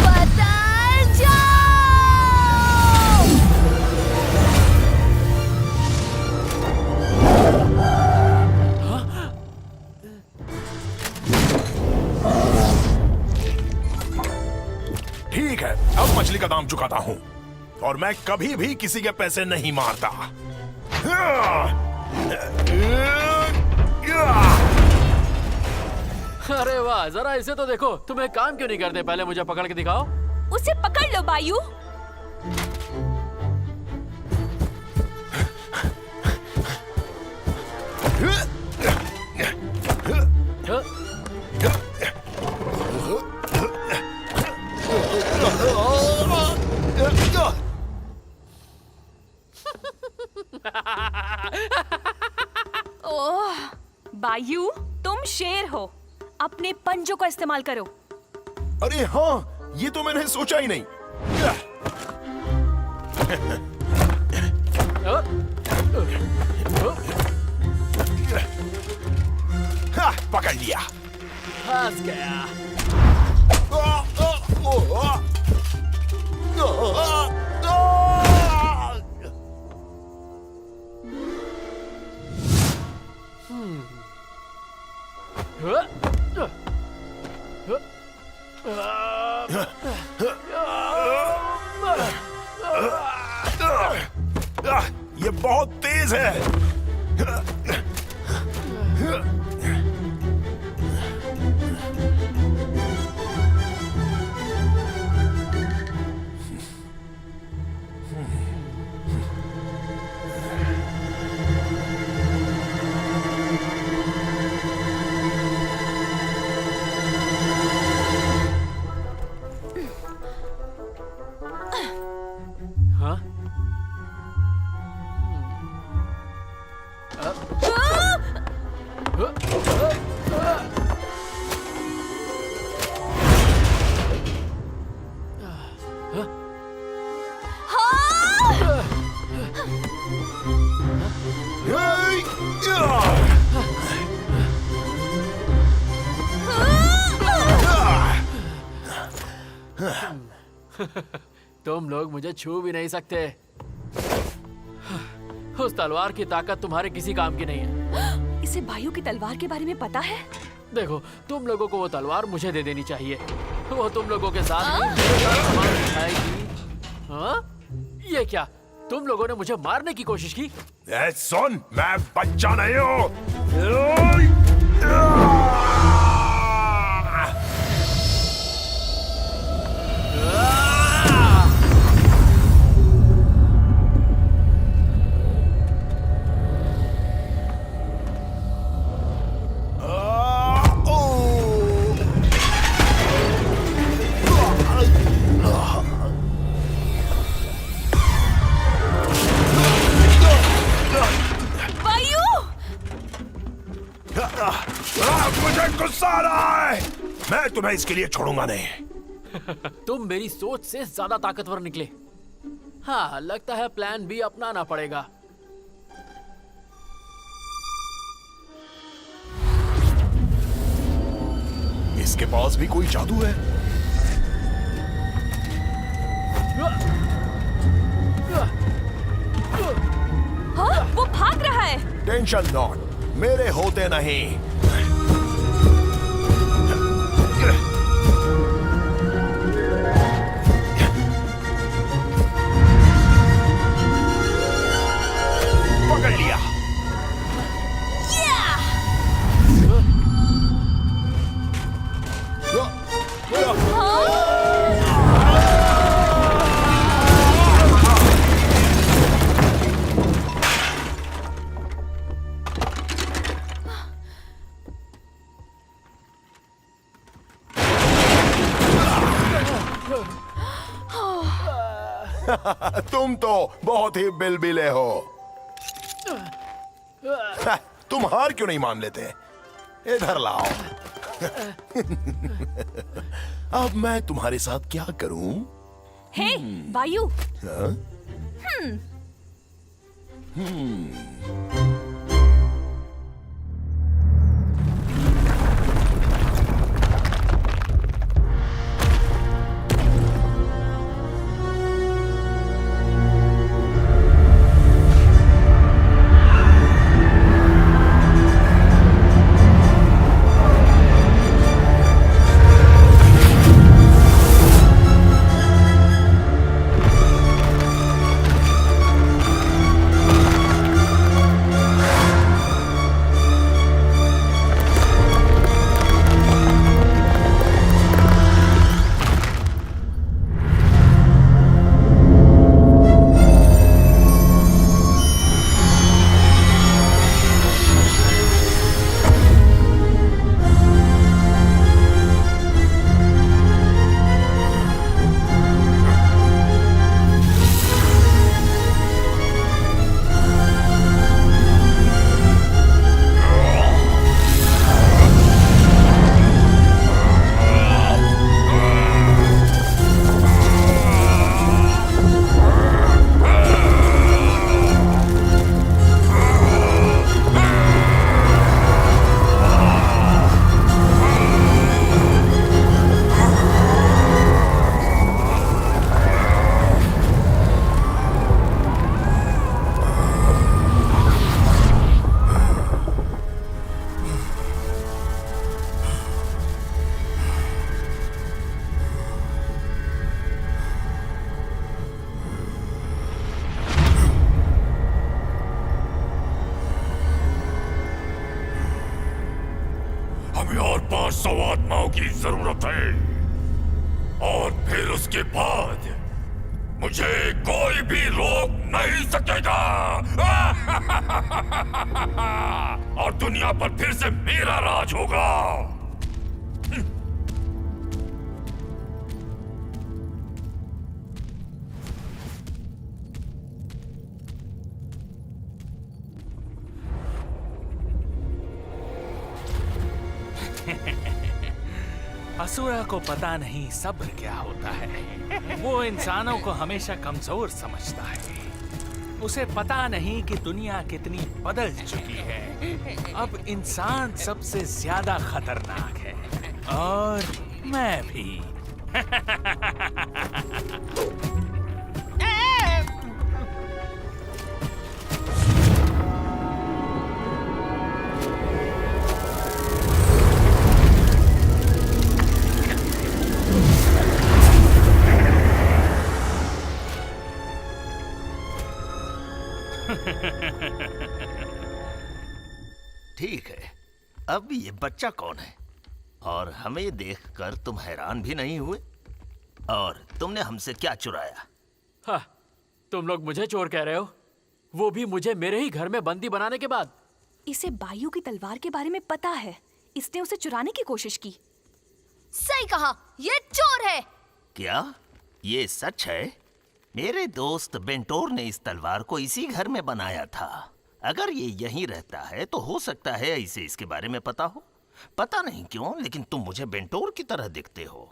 बदल जाओ! ठीक है, अब मछली का दाम चुकाता हूँ, और मैं कभी भी किसी के पैसे नहीं मारता। अरे वाह, जरा इसे तो देखो। तुम एक काम क्यों नहीं करते? पहले मुझे पकड़ के दिखाओ। उसे पकड़ लो बायू। ओह, बायू, तुम शेर हो। अपने पंजों का इस्तेमाल करो। अरे हाँ, ये तो मैंने सोचा ही नहीं। हाँ, पकड़ लिया। फंस गया। ये बहुत तेज है। हाँ? तुम लोग मुझे छू भी नहीं सकते। उस तलवार की ताकत तुम्हारे किसी काम की नहीं है। इसे वायु की तलवार के बारे में पता है? देखो, तुम लोगों को वो तलवार मुझे दे देनी चाहिए। वो तुम लोगों के साथ सामान दिखाएगी। हाँ? ये क्या? तुम लोगों ने मुझे मारने की कोशिश की? सुन, मैं बच्चा नहीं हूँ। मुझे गुस्सा आ रहा है। मैं तुम्हें इसके लिए छोड़ूंगा नहीं। तुम मेरी सोच से ज्यादा ताकतवर निकले। हाँ, लगता है प्लान बी अपनाना पड़ेगा। इसके पास भी कोई जादू है। हाँ, वो भाग रहा है। टेंशन नॉट, मेरे होते नहीं। पकड़ लिया। तुम तो बहुत ही बिलबिले हो। तुम हार क्यों नहीं मान लेते? इधर लाओ। अब मैं तुम्हारे साथ क्या करूं? हे, वायु। हाँ? हमें और 500 आत्माओं की जरूरत है, और फिर उसके बाद मुझे कोई भी रोक नहीं सकेगा। और दुनिया पर फिर से मेरा राज होगा। असुरा को पता नहीं सब्र क्या होता है। वो इंसानों को हमेशा कमजोर समझता है। उसे पता नहीं कि दुनिया कितनी बदल चुकी है। अब इंसान सबसे ज्यादा खतरनाक है, और मैं भी। ठीक है, अब ये बच्चा कौन है? और हमें देखकर तुम हैरान भी नहीं हुए? और तुमने हमसे क्या चुराया? हाँ, तुम लोग मुझे चोर कह रहे हो? वो भी मुझे मेरे ही घर में बंदी बनाने के बाद। इसे बायू की तलवार के बारे में पता है। इसने उसे चुराने की कोशिश की। सही कहा, ये चोर है। क्या ये सच है? मेरे दोस्त बेंटोर ने इस तलवार को इसी घर में बनाया था। अगर ये यहीं रहता है तो हो सकता है इसे इसके बारे में पता हो। पता नहीं क्यों, लेकिन तुम मुझे बेंटोर की तरह दिखते हो।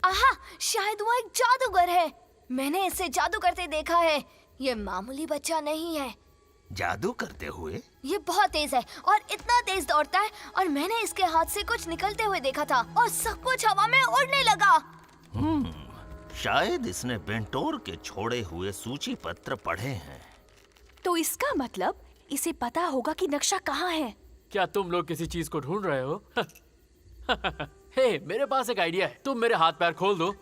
आहा, शायद वो एक जादूगर है। मैंने इसे जादू करते देखा है। ये मामूली बच्चा नहीं है। जादू करते हुए? ये बहुत तेज है और इतना तेज दौड़ता है, और मैंने इसके हाथ से कुछ निकलते हुए देखा था और सब कुछ हवा में उड़ने लगा। शायद इसने बेंटोर के छोड़े हुए सूची पत्र पढ़े हैं। तो इसका मतलब इसे पता होगा कि नक्शा कहाँ है। क्या तुम लोग किसी चीज को ढूंढ रहे हो? हे, मेरे पास एक आइडिया है। तुम मेरे हाथ पैर खोल दो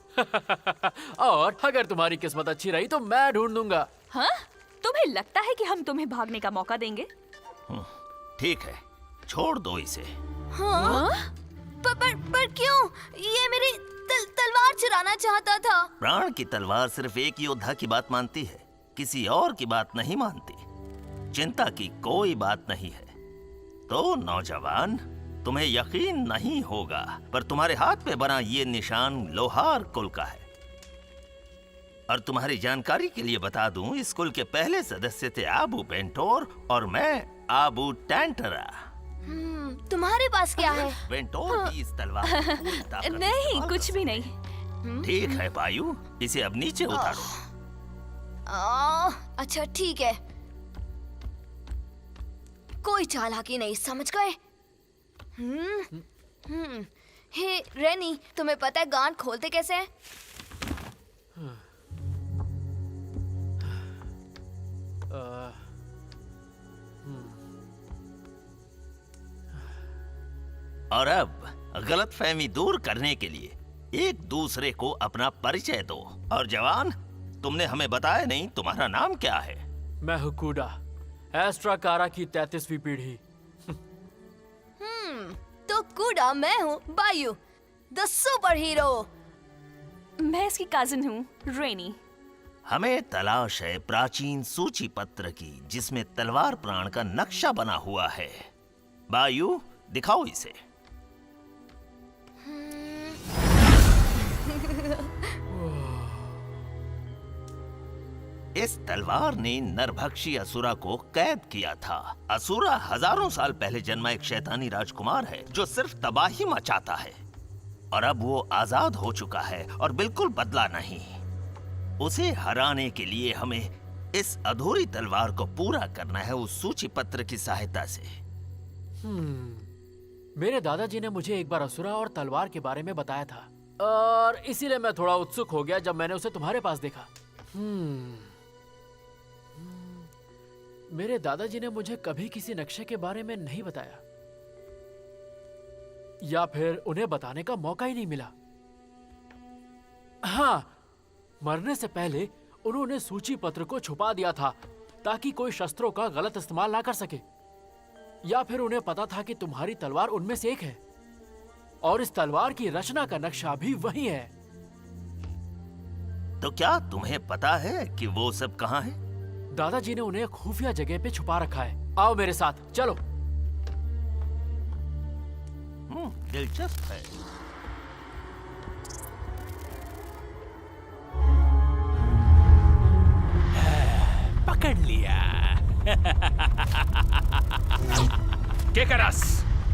और अगर तुम्हारी किस्मत अच्छी रही तो मैं ढूंढ दूंगा। हाँ? तुम्हें लगता है कि हम तुम्हें भागने का मौका देंगे? ठीक है, छोड़ दो इसे। हाँ? पर क्यों? ये मेरी तलवार चुराना चाहता था। प्राण की तलवार सिर्फ एक योद्धा की बात मानती है, किसी और की बात नहीं मानती। चिंता की कोई बात नहीं है। तो नौजवान, तुम्हें यकीन नहीं होगा, पर तुम्हारे हाथ पे बना ये निशान लोहार कुल का है। और तुम्हारी जानकारी के लिए बता दूं, इस कुल के पहले सदस्य थे आबू बेंटोर और मैं आबू टैंटरा। तुम्हारे पास क्या है? बेंटोर की इस तलवार की पूरी ताकत नहीं, इस्तेमाल कुछ कर भी नहीं। ठीक है बायू, इसे अब नीचे उतारो। अच्छा ठीक है। कोई चालाकी नहीं, समझ गए? हे रेनी, तुम्हें पता है गांठ खोलते कैसे हैं? और अब गलतफहमी दूर करने के लिए एक दूसरे को अपना परिचय दो। और जवान, तुमने हमें बताया नहीं, तुम्हारा नाम क्या है? मैं हूँ कूडा, एस्ट्रा कारा की 33वीं पीढ़ी। तो कूडा मैं हूँ बायू, द सुपर हीरो। मैं इसकी कजिन हूँ, रेनी। हमें तलाश है प्राचीन सूची पत्र की, जिसमें तलवार प्राण का नक्शा बना हुआ है। बायू, दिखाओ इसे। इस तलवार ने नरभक्षी असुरा को कैद किया था। असुरा हजारों साल पहले जन्मा एक शैतानी राजकुमार है जो सिर्फ तबाही मचाता है, और अब वो आजाद हो चुका है और बिल्कुल बदला नहीं। उसे हराने के लिए हमें इस अधूरी तलवार को पूरा करना है उस सूची पत्र की सहायता से। मेरे दादाजी ने मुझे एक बार असुरा और तलवार के बारे में बताया था, और इसीलिए मैं थोड़ा उत्सुक हो गया जब मैंने उसे तुम्हारे पास देखा। मेरे दादाजी ने मुझे कभी किसी नक्शे के बारे में नहीं बताया, या फिर उन्हें बताने का मौका ही नहीं मिला। हाँ, मरने से पहले उन्होंने सूची पत्र को छुपा दिया था ताकि कोई शस्त्रों का गलत इस्तेमाल ना कर सके। या फिर उन्हें पता था कि तुम्हारी तलवार उनमें से एक है और इस तलवार की रचना का नक्शा भी वही है। तो क्या तुम्हें पता है कि वो सब कहाँ है? दादाजी ने उन्हें खुफिया जगह पे छुपा रखा है। आओ मेरे साथ, चलो। दिलचस्प है। पकड़ लिया। केकरस,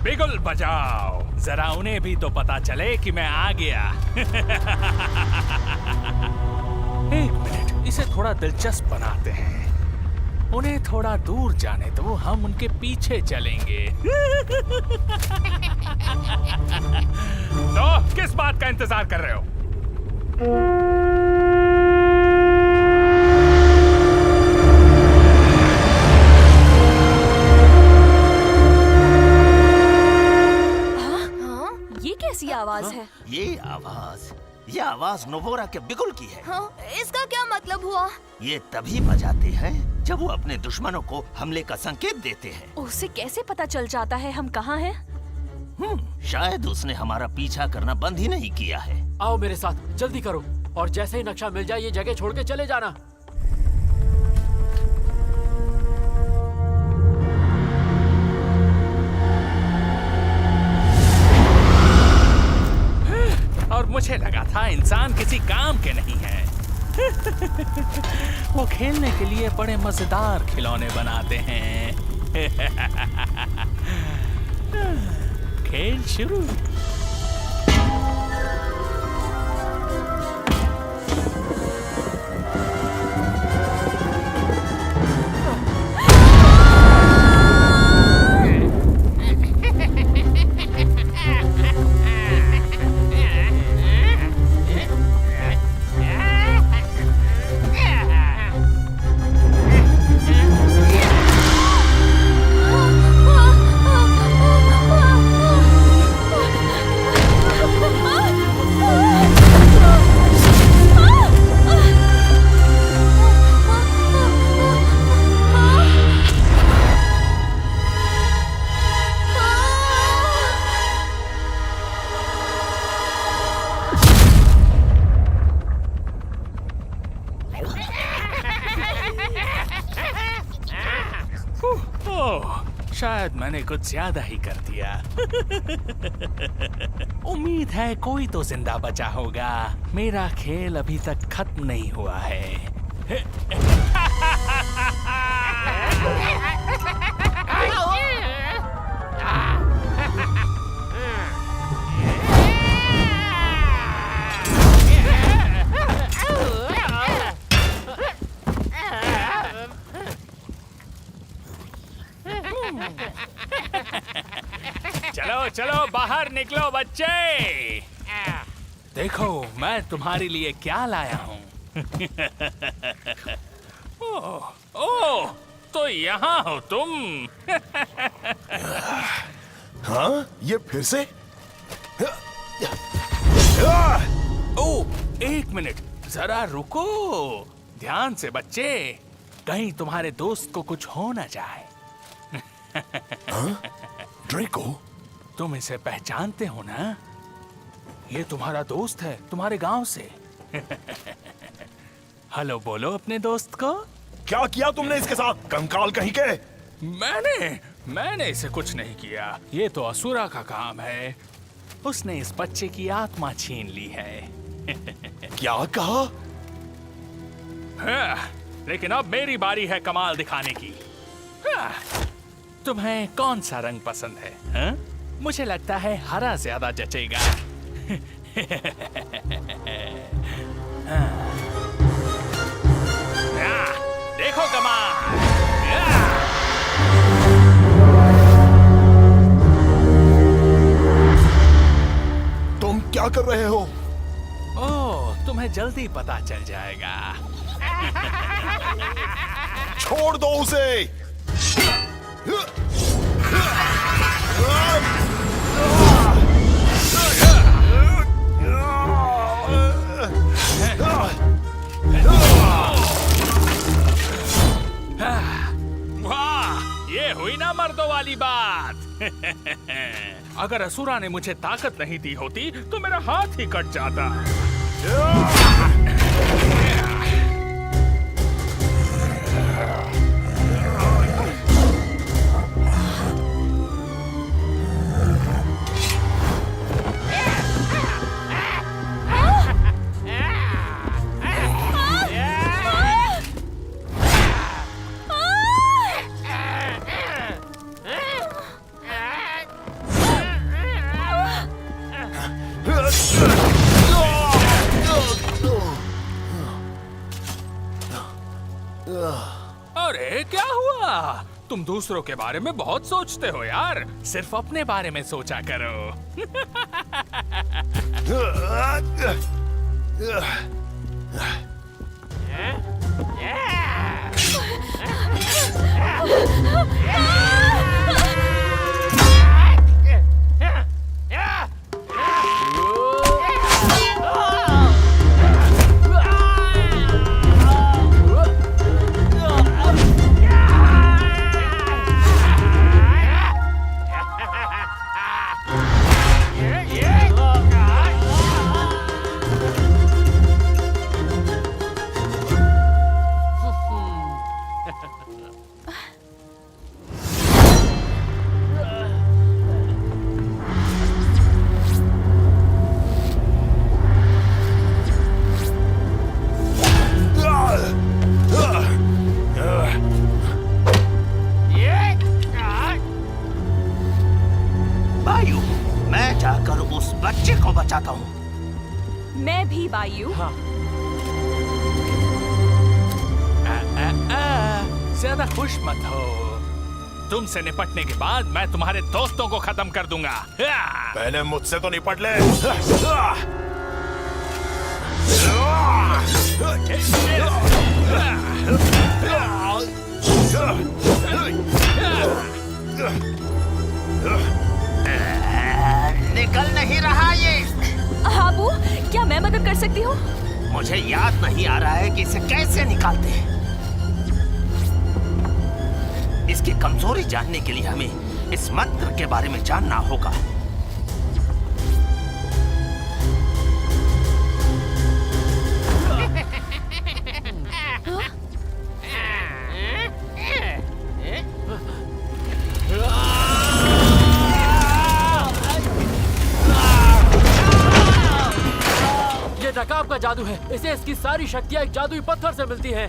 बिगुल बजाओ, जरा उन्हें भी तो पता चले कि मैं आ गया। एक मिनट, इसे थोड़ा दिलचस्प बनाते हैं। उन्हें थोड़ा दूर जाने दो, हम उनके पीछे चलेंगे। तो किस बात का इंतजार कर रहे हो? ये कैसी आवाज है? ये आवाज नोबोरा के बिगुल की है। हाँ, इसका क्या मतलब हुआ? ये तभी बजाते हैं जब वो अपने दुश्मनों को हमले का संकेत देते हैं। उसे कैसे पता चल जाता है हम कहाँ हैं? शायद उसने हमारा पीछा करना बंद ही नहीं किया है। आओ मेरे साथ, जल्दी करो, और जैसे ही नक्शा मिल जाए ये जगह छोड़ के चले जाना। और मुझे लगा था इंसान किसी काम के नहीं है। वो खेलने के लिए बड़े मजेदार खिलौने बनाते हैं। खेल शुरू। शायद मैंने कुछ ज्यादा ही कर दिया। उम्मीद है कोई तो जिंदा बचा होगा। मेरा खेल अभी तक खत्म नहीं हुआ है। चलो चलो बाहर निकलो बच्चे। देखो मैं तुम्हारे लिए क्या लाया हूँ। ओह, तो यहाँ हो तुम। हाँ, ये फिर से? ओह, एक मिनट, जरा रुको। ध्यान से बच्चे, कहीं तुम्हारे दोस्त को कुछ हो ना जाए। हाँ? ड्रेको? तुम इसे पहचानते हो ना? ये तुम्हारा दोस्त है, तुम्हारे गांव से। हेलो बोलो अपने दोस्त को। क्या किया तुमने इसके साथ, कंकाल कहीं के? मैंने इसे कुछ नहीं किया। ये तो असुरा का काम है। उसने इस बच्चे की आत्मा छीन ली है। क्या कहा? हाँ, लेकिन अब मेरी बारी है कमाल दिखाने की। हाँ, तुम्हें कौन सा रंग पसंद है? हाँ? मुझे लगता है हरा ज्यादा जचेगा। देखो कमाल। तुम क्या कर रहे हो? ओह, तुम्हें जल्दी पता चल जाएगा। छोड़ दो उसे। वाह, ये हुई ना मर्दों वाली मेरी बात। अगर असुरा ने मुझे ताकत नहीं दी होती तो मेरा हाथ ही कट जाता। अरे क्या हुआ? तुम दूसरों के बारे में बहुत सोचते हो यार, सिर्फ अपने बारे में सोचा करो। बायू, मैं जाकर उस बच्चे को बचाता हूँ। मैं भी बायू। ज्यादा खुश मत हो। तुमसे निपटने के बाद मैं तुम्हारे दोस्तों को खत्म कर दूंगा। पहले मुझसे तो निपट ले। निकल नहीं रहा ये। हाबू, क्या मैं मदद कर सकती हूँ? मुझे याद नहीं आ रहा है कि इसे कैसे निकालते हैं। इसकी कमजोरी जानने के लिए हमें इस मंत्र के बारे में जानना होगा। ये नकाब का जादू है। इसे इसकी सारी शक्तियाँ एक जादुई पत्थर से मिलती हैं।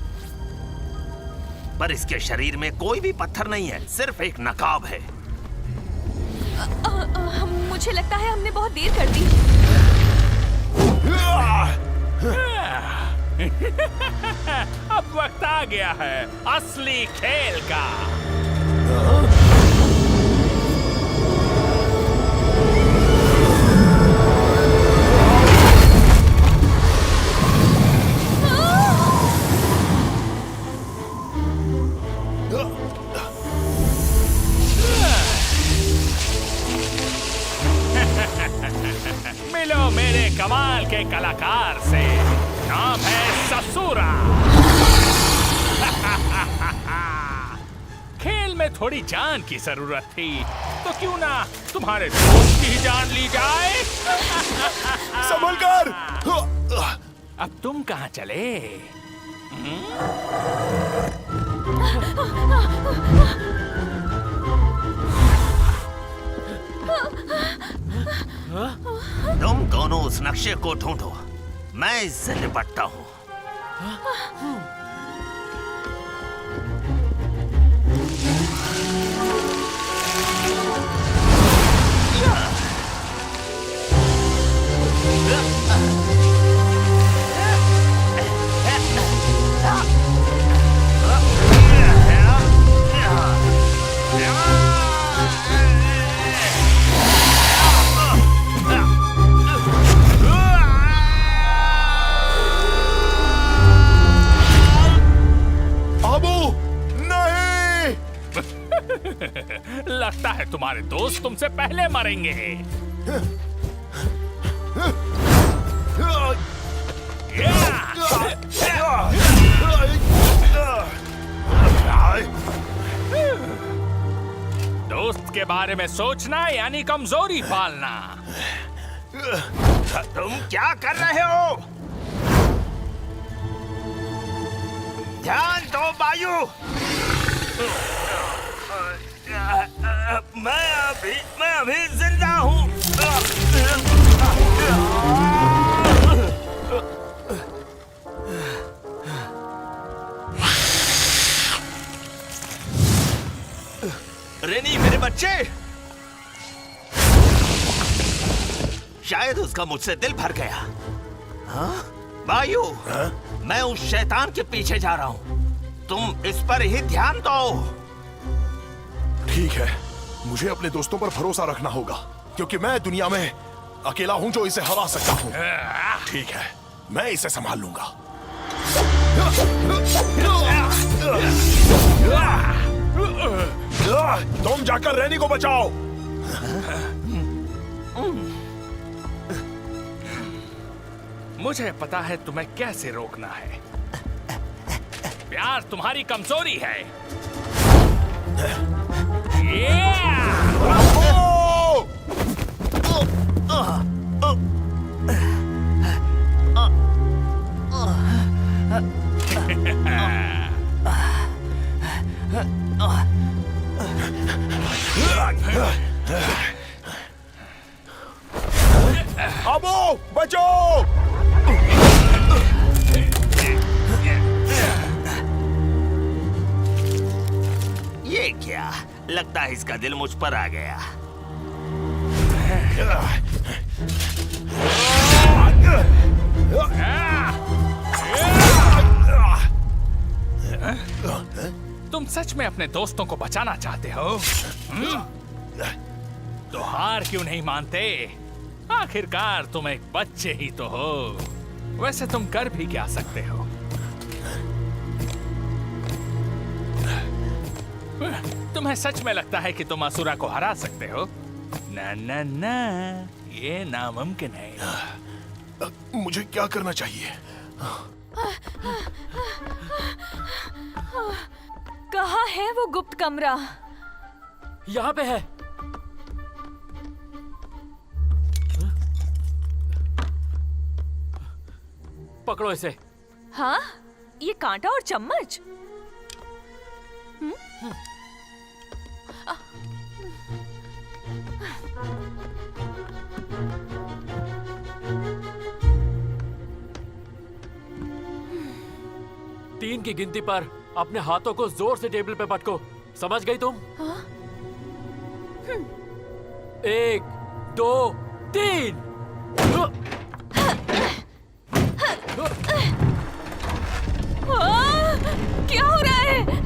पर इसके शरीर में कोई भी पत्थर नहीं है, सिर्फ एक नकाब है। मुझे लगता है हमने बहुत देर कर दी। अब वक्त आ गया है असली खेल का। मिलो मेरे कमाल के कलाकार से। नाम है ससुरा। खेल में थोड़ी जान की जरूरत थी, तो क्यों ना तुम्हारे दोस्त की जान ली जाए। संभल कर। अब तुम कहाँ चले? तुम दोनों उस नक्शे को ढूंढो, मैं इससे निपटता हूँ। लगता है तुम्हारे दोस्त तुमसे पहले मरेंगे। दोस्त के बारे में सोचना यानी कमजोरी पालना। तुम क्या कर रहे हो? ध्यान दो वायु। मैं अभी जिंदा हूँ। रेनी मेरे बच्चे, शायद उसका मुझसे दिल भर गया। हाँ? वायु, मैं उस शैतान के पीछे जा रहा हूँ, तुम इस पर ही ध्यान दो। ठीक है, मुझे अपने दोस्तों पर भरोसा रखना होगा, क्योंकि मैं दुनिया में अकेला हूँ जो इसे हरा सकता हूँ। ठीक है, मैं इसे संभाल लूंगा। तुम जाकर रैनी को बचाओ। मुझे पता है तुम्हें कैसे रोकना है। प्यार तुम्हारी कमजोरी है। अबो, बचो! ये क्या? लगता है इसका दिल मुझ पर आ गया। तुम सच में अपने दोस्तों को बचाना चाहते हो? तो हार क्यों नहीं मानते? आखिरकार तुम एक बच्चे ही तो हो। वैसे तुम कर भी क्या सकते हो? तुम्हें सच में लगता है कि तुम असुरा को हरा सकते हो? ना ना ना, ये नामुमकिन है। मुझे क्या करना चाहिए? कहाँ है वो गुप्त कमरा? यहाँ पे है। पकड़ो इसे। हाँ, ये कांटा और चम्मच। तीन की गिनती पर अपने हाथों को जोर से टेबल पे पटको। समझ गई तुम? 1, 2, 3। क्या हो रहा है?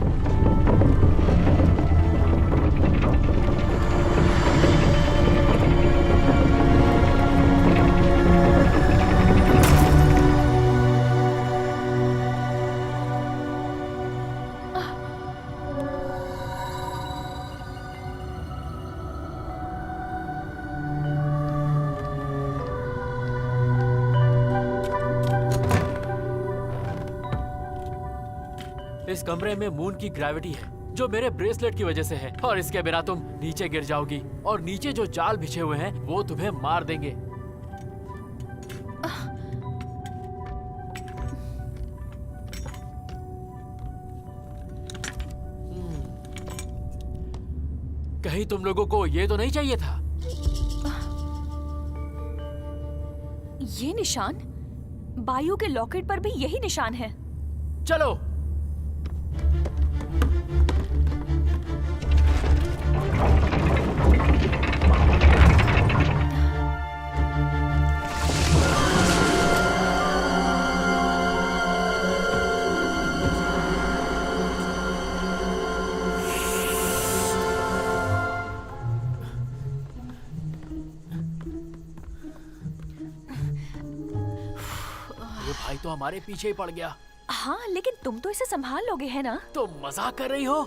इस कमरे में मून की ग्रेविटी है, जो मेरे ब्रेसलेट की वजह से है, और इसके बिना तुम नीचे गिर जाओगी, और नीचे जो जाल बिछे हुए हैं वो तुम्हें मार देंगे। कहीं तुम लोगों को ये तो नहीं चाहिए था? ये निशान? बायू के लॉकेट पर भी यही निशान है। चलो। भाई तो हमारे पीछे ही पड़ गया। हाँ, लेकिन तुम तो इसे संभाल लोगे, है ना? तो मजाक कर रही हो?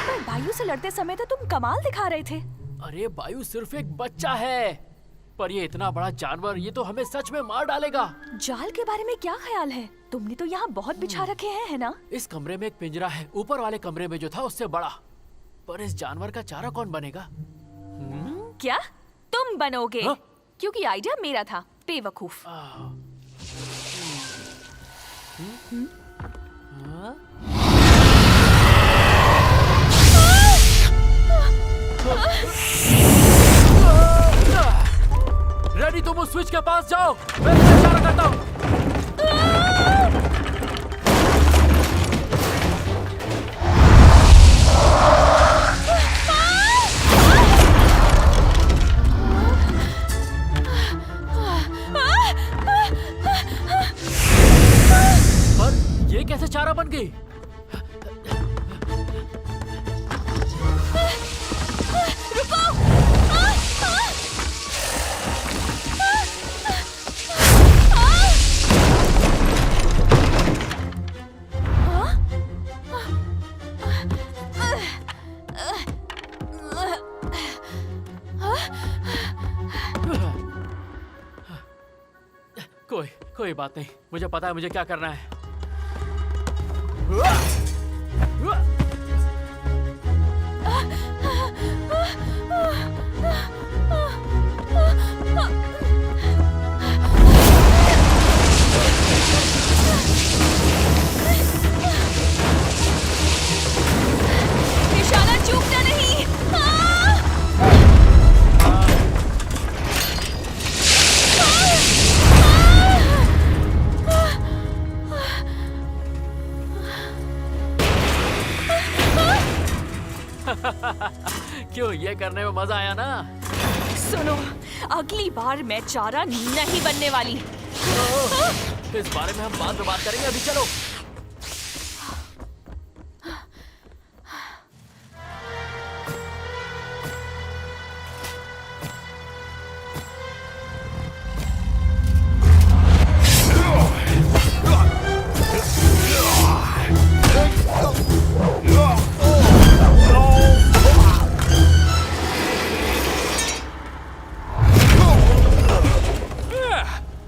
पर बायू से लड़ते समय तो तुम कमाल दिखा रहे थे। अरे बायू सिर्फ एक बच्चा है, पर ये इतना बड़ा जानवर, ये तो हमें सच में मार डालेगा। जाल के बारे में क्या ख्याल है? तुमने तो यहाँ बहुत बिछा रखे हैं, है ना? इस कमरे में एक पिंजरा है, ऊपर वाले कमरे में जो था उससे बड़ा। पर इस जानवर का चारा कौन बनेगा? क्या तुम बनोगे? हाँ? क्योंकि आइडिया मेरा था, बेवकूफ। रेडी, तुम उस स्विच के पास जाओ, मैं तुम्हें इशारा करता हूँ। पर ये कैसे चारा बन गई? कोई बात नहीं, मुझे पता है मुझे क्या करना है। निशाना चूकना नहीं। क्यों, ये करने में मजा आया ना? सुनो, अगली बार मैं चारा नहीं बनने वाली। इस बारे में हम बाद में बात करेंगे, अभी चलो।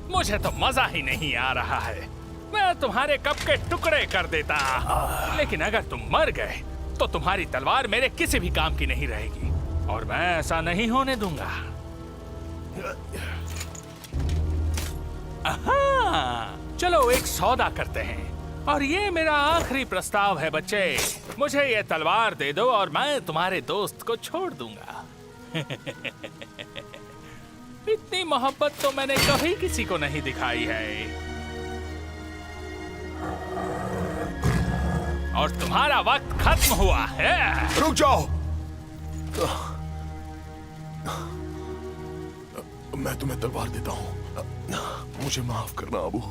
मुझे तो मजा ही नहीं आ रहा है। मैं तुम्हारे कप के टुकड़े कर देता, लेकिन अगर तुम मर गए तो तुम्हारी तलवार मेरे किसी भी काम की नहीं रहेगी, और मैं ऐसा नहीं होने दूंगा। चलो एक सौदा करते हैं, और ये मेरा आखिरी प्रस्ताव है बच्चे। मुझे ये तलवार दे दो और मैं तुम्हारे दोस्त को छोड़ दूंगा। इतनी मोहब्बत तो मैंने कभी किसी को नहीं दिखाई है। और तुम्हारा वक्त खत्म हुआ है। रुक जाओ। मैं तुम्हें तलवार देता हूँ, मुझे माफ करना अबू।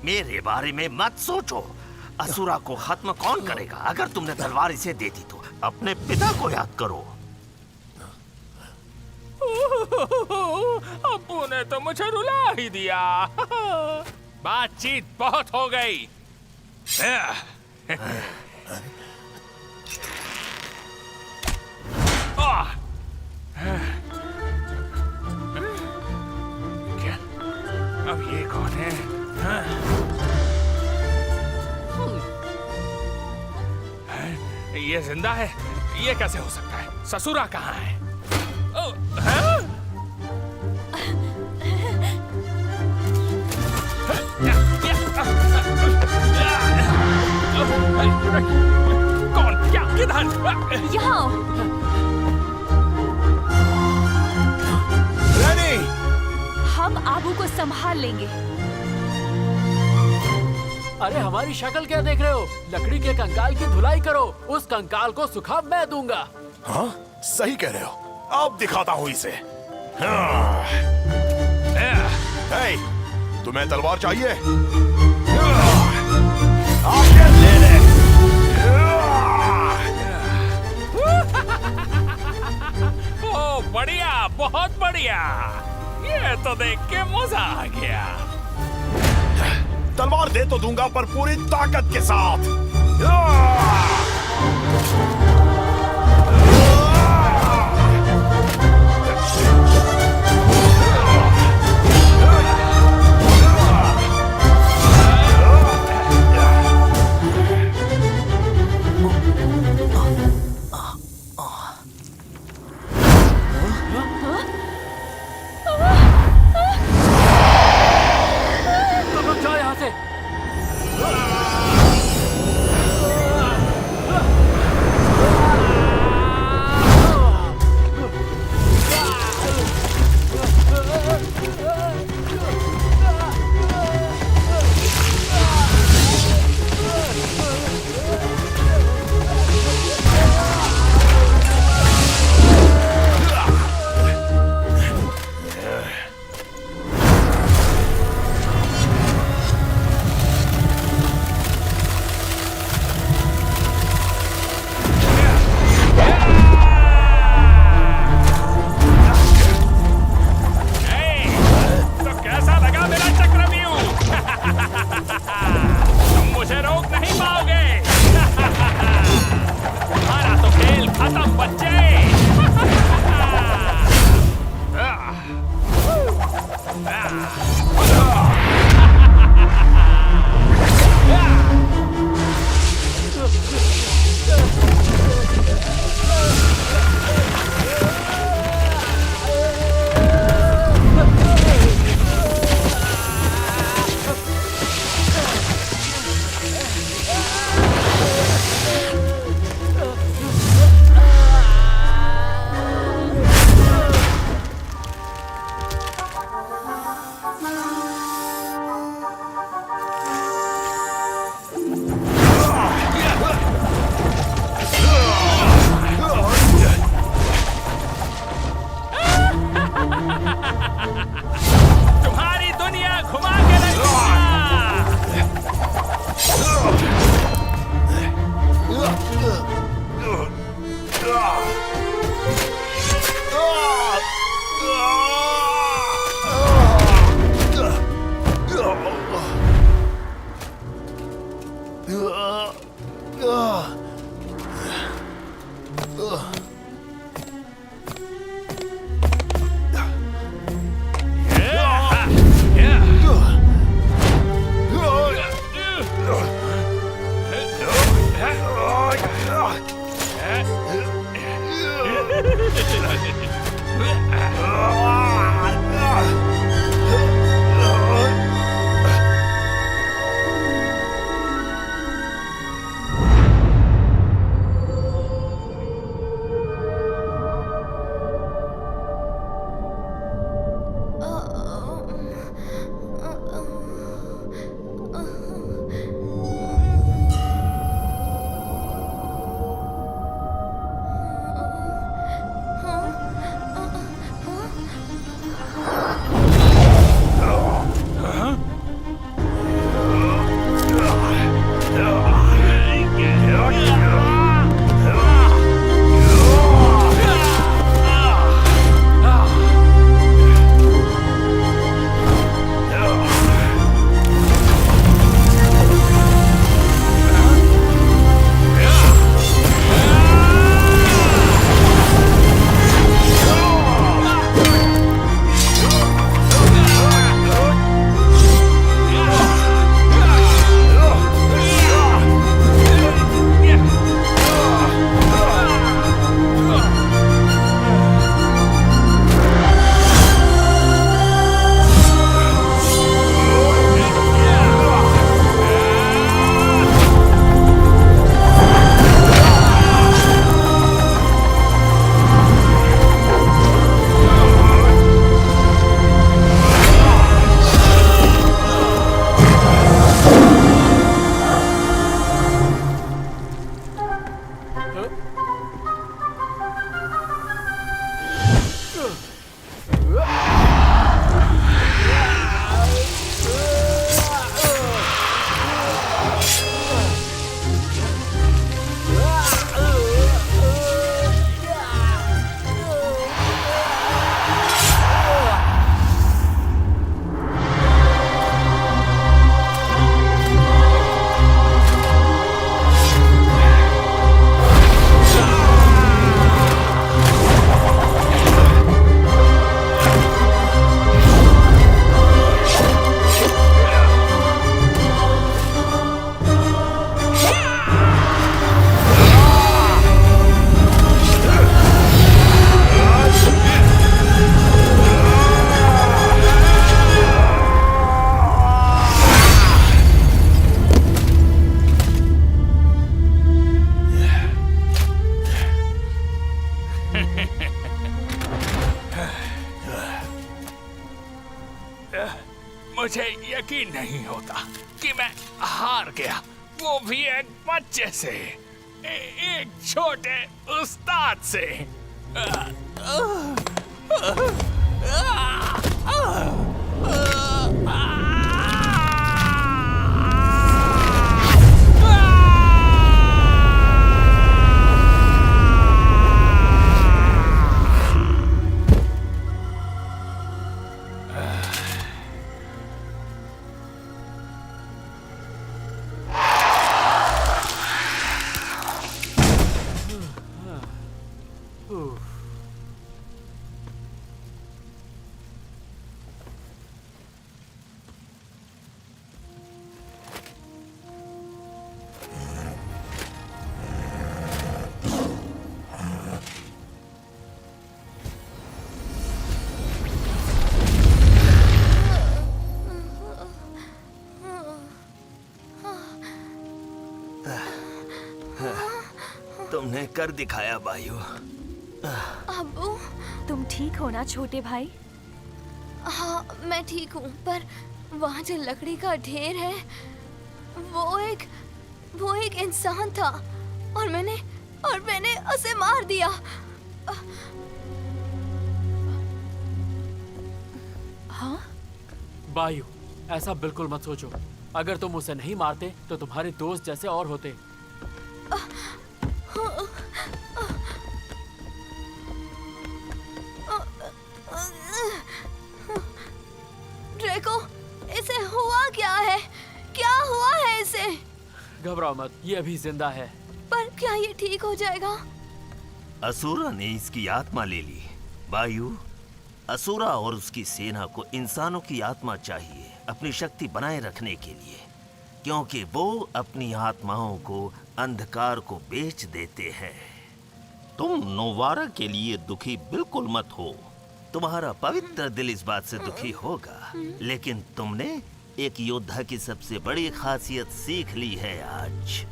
मेरे बारे में मत सोचो। असुरा को खत्म कौन करेगा? अगर तुमने तलवार इसे दे दी तो अपने पिता को याद करो। अब्बू ने तो मुझे रुला ही दिया। बातचीत बहुत हो गई। क्या? अब ये कौन है? ये जिंदा है? ये कैसे हो सकता है? ससुरा कहाँ है? कौन? क्या? किधर? यहाँ। रानी, हम आबू को संभाल लेंगे। अरे हमारी शक्ल क्या देख रहे हो? लकड़ी के कंकाल की धुलाई करो, उस कंकाल को सुखा मैं दूंगा। हाँ, सही कह रहे हो। अब दिखाता हूँ इसे। हे, तुम्हें तलवार चाहिए? आके ले ले। ओ बढ़िया, बहुत बढ़िया। ये तो देख के मजा आ गया। तलवार दे तो दूंगा, पर पूरी ताकत के साथ। मुझे यकीन नहीं होता कि मैं हार गया, वो भी एक बच्चे से, एक छोटे उस्ताद से। तुमने कर दिखाया बायू। अब्बू, तुम ठीक हो ना छोटे भाई? हाँ मैं ठीक हूँ, पर वहाँ जो लकड़ी का ढेर है वो एक इंसान था और मैंने उसे मार दिया। हाँ? बायू, ऐसा बिल्कुल मत सोचो। अगर तुम उसे नहीं मारते तो तुम्हारे दोस्त जैसे और होते। ड्रेको, इसे हुआ क्या है? क्या हुआ है इसे? घबराओ मत, ये अभी जिंदा है। पर क्या ये ठीक हो जाएगा? असुरा ने इसकी आत्मा ले ली। वायु, असुरा और उसकी सेना को इंसानों की आत्मा चाहिए अपनी शक्ति बनाए रखने के लिए, क्योंकि वो अपनी आत्माओं को अंधकार को बेच देते हैं। तुम नोवारा के लिए दुखी बिल्कुल मत हो। तुम्हारा पवित्र दिल इस बात से दुखी होगा, लेकिन तुमने एक योद्धा की सबसे बड़ी खासियत सीख ली है आज।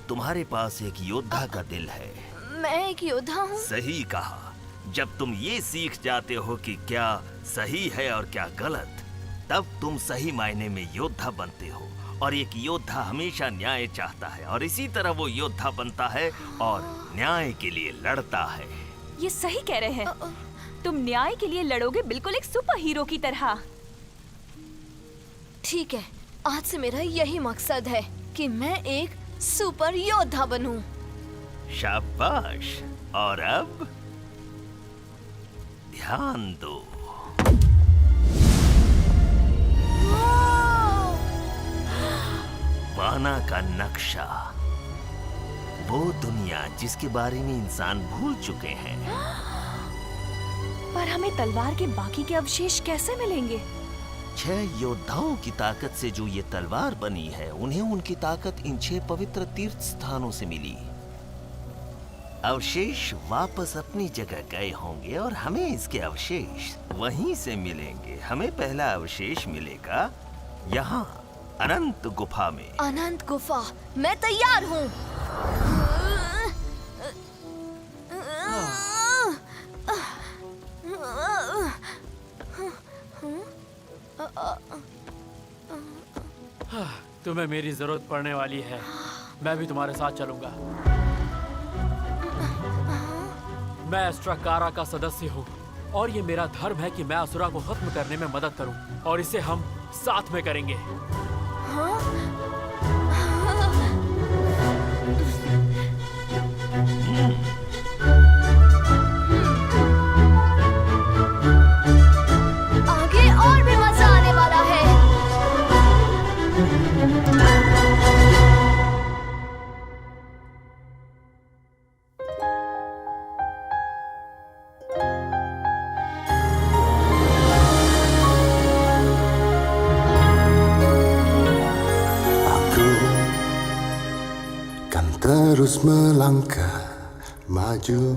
तुम्हारे पास एक योद्धा का दिल है। मैं एक योद्धा हूँ? सही कहा। जब तुम ये सीख जाते हो कि क्या सही है और क्या गलत, तब तुम सही मायने में योद्धा बनते हो। और एक योद्धा हमेशा न्याय चाहता है, और इसी तरह वो योद्धा बनता है और न्याय के लिए लड़ता है। ये सही कह रहे हैं। तुम न्याय के लिए लड़ोगे, बिल्कुल एक सुपर हीरो की तरह। ठीक है, आज से मेरा यही मकसद है कि मैं एक सुपर योद्धा बनूं। शाबाश। और अब ध्यान दो। वाना का नक्शा, वो दुनिया जिसके बारे में इंसान भूल चुके हैं। पर हमें तलवार के बाकी के अवशेष कैसे मिलेंगे? 6 योद्धाओं की ताकत से जो ये तलवार बनी है, उन्हें उनकी ताकत इन 6 पवित्र तीर्थ स्थानों से मिली। अवशेष वापस अपनी जगह गए होंगे और हमें इसके अवशेष वहीं से मिलेंगे। हमें पहला अवशेष मिलेगा यहाँ अनंत गुफा में। अनंत गुफा, मैं तैयार हूँ। तुम्हें मेरी जरूरत पड़ने वाली है। मैं भी तुम्हारे साथ चलूंगा। मैं एस्ट्राकारा का सदस्य हूँ और ये मेरा धर्म है कि मैं असुरा को खत्म करने में मदद करूँ, और इसे हम साथ में करेंगे। आगे और भी मजा आने वाला है। Terus melangkah maju,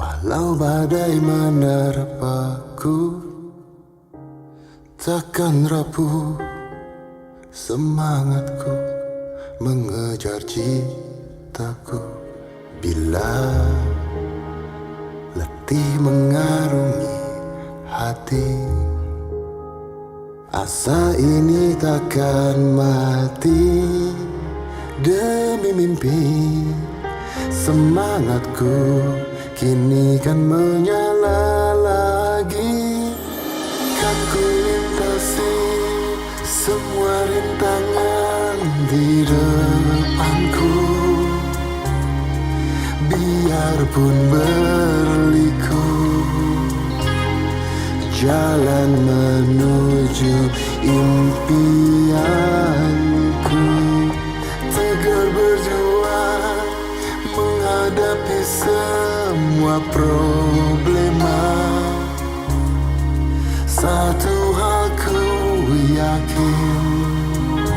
walau badai menerpaku, takkan rapuh semangatku mengejar citaku. Bila letih mengarungi hati, asa ini takkan mati. Demi mimpi, semangatku kini kan menyala lagi. Kan ku lintasi semua rintangan di depanku. Biarpun berliku, jalan menuju impianku. Tegar berjuang menghadapi semua problema. Satu hal ku yakin,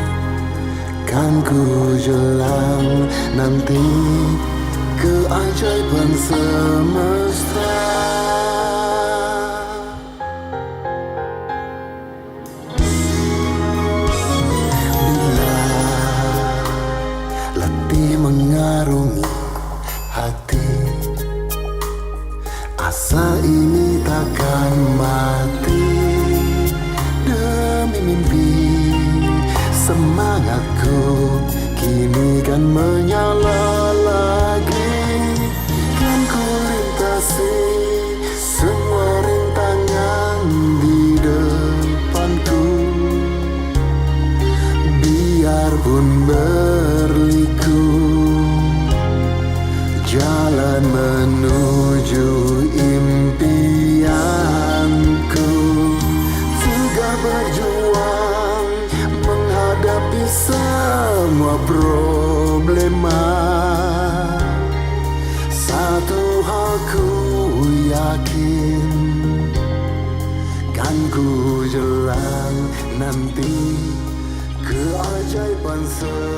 kan ku jelang nanti keajaiban semesta. Mengarungi hati, asa ini takkan mati. Demi mimpi, semangatku kini kan menyala lagi. Kan ku lintasi semua rintangan di depanku. Biarpun berliku, jalan menuju impianku. Tegar berjuang menghadapi semua problema. semua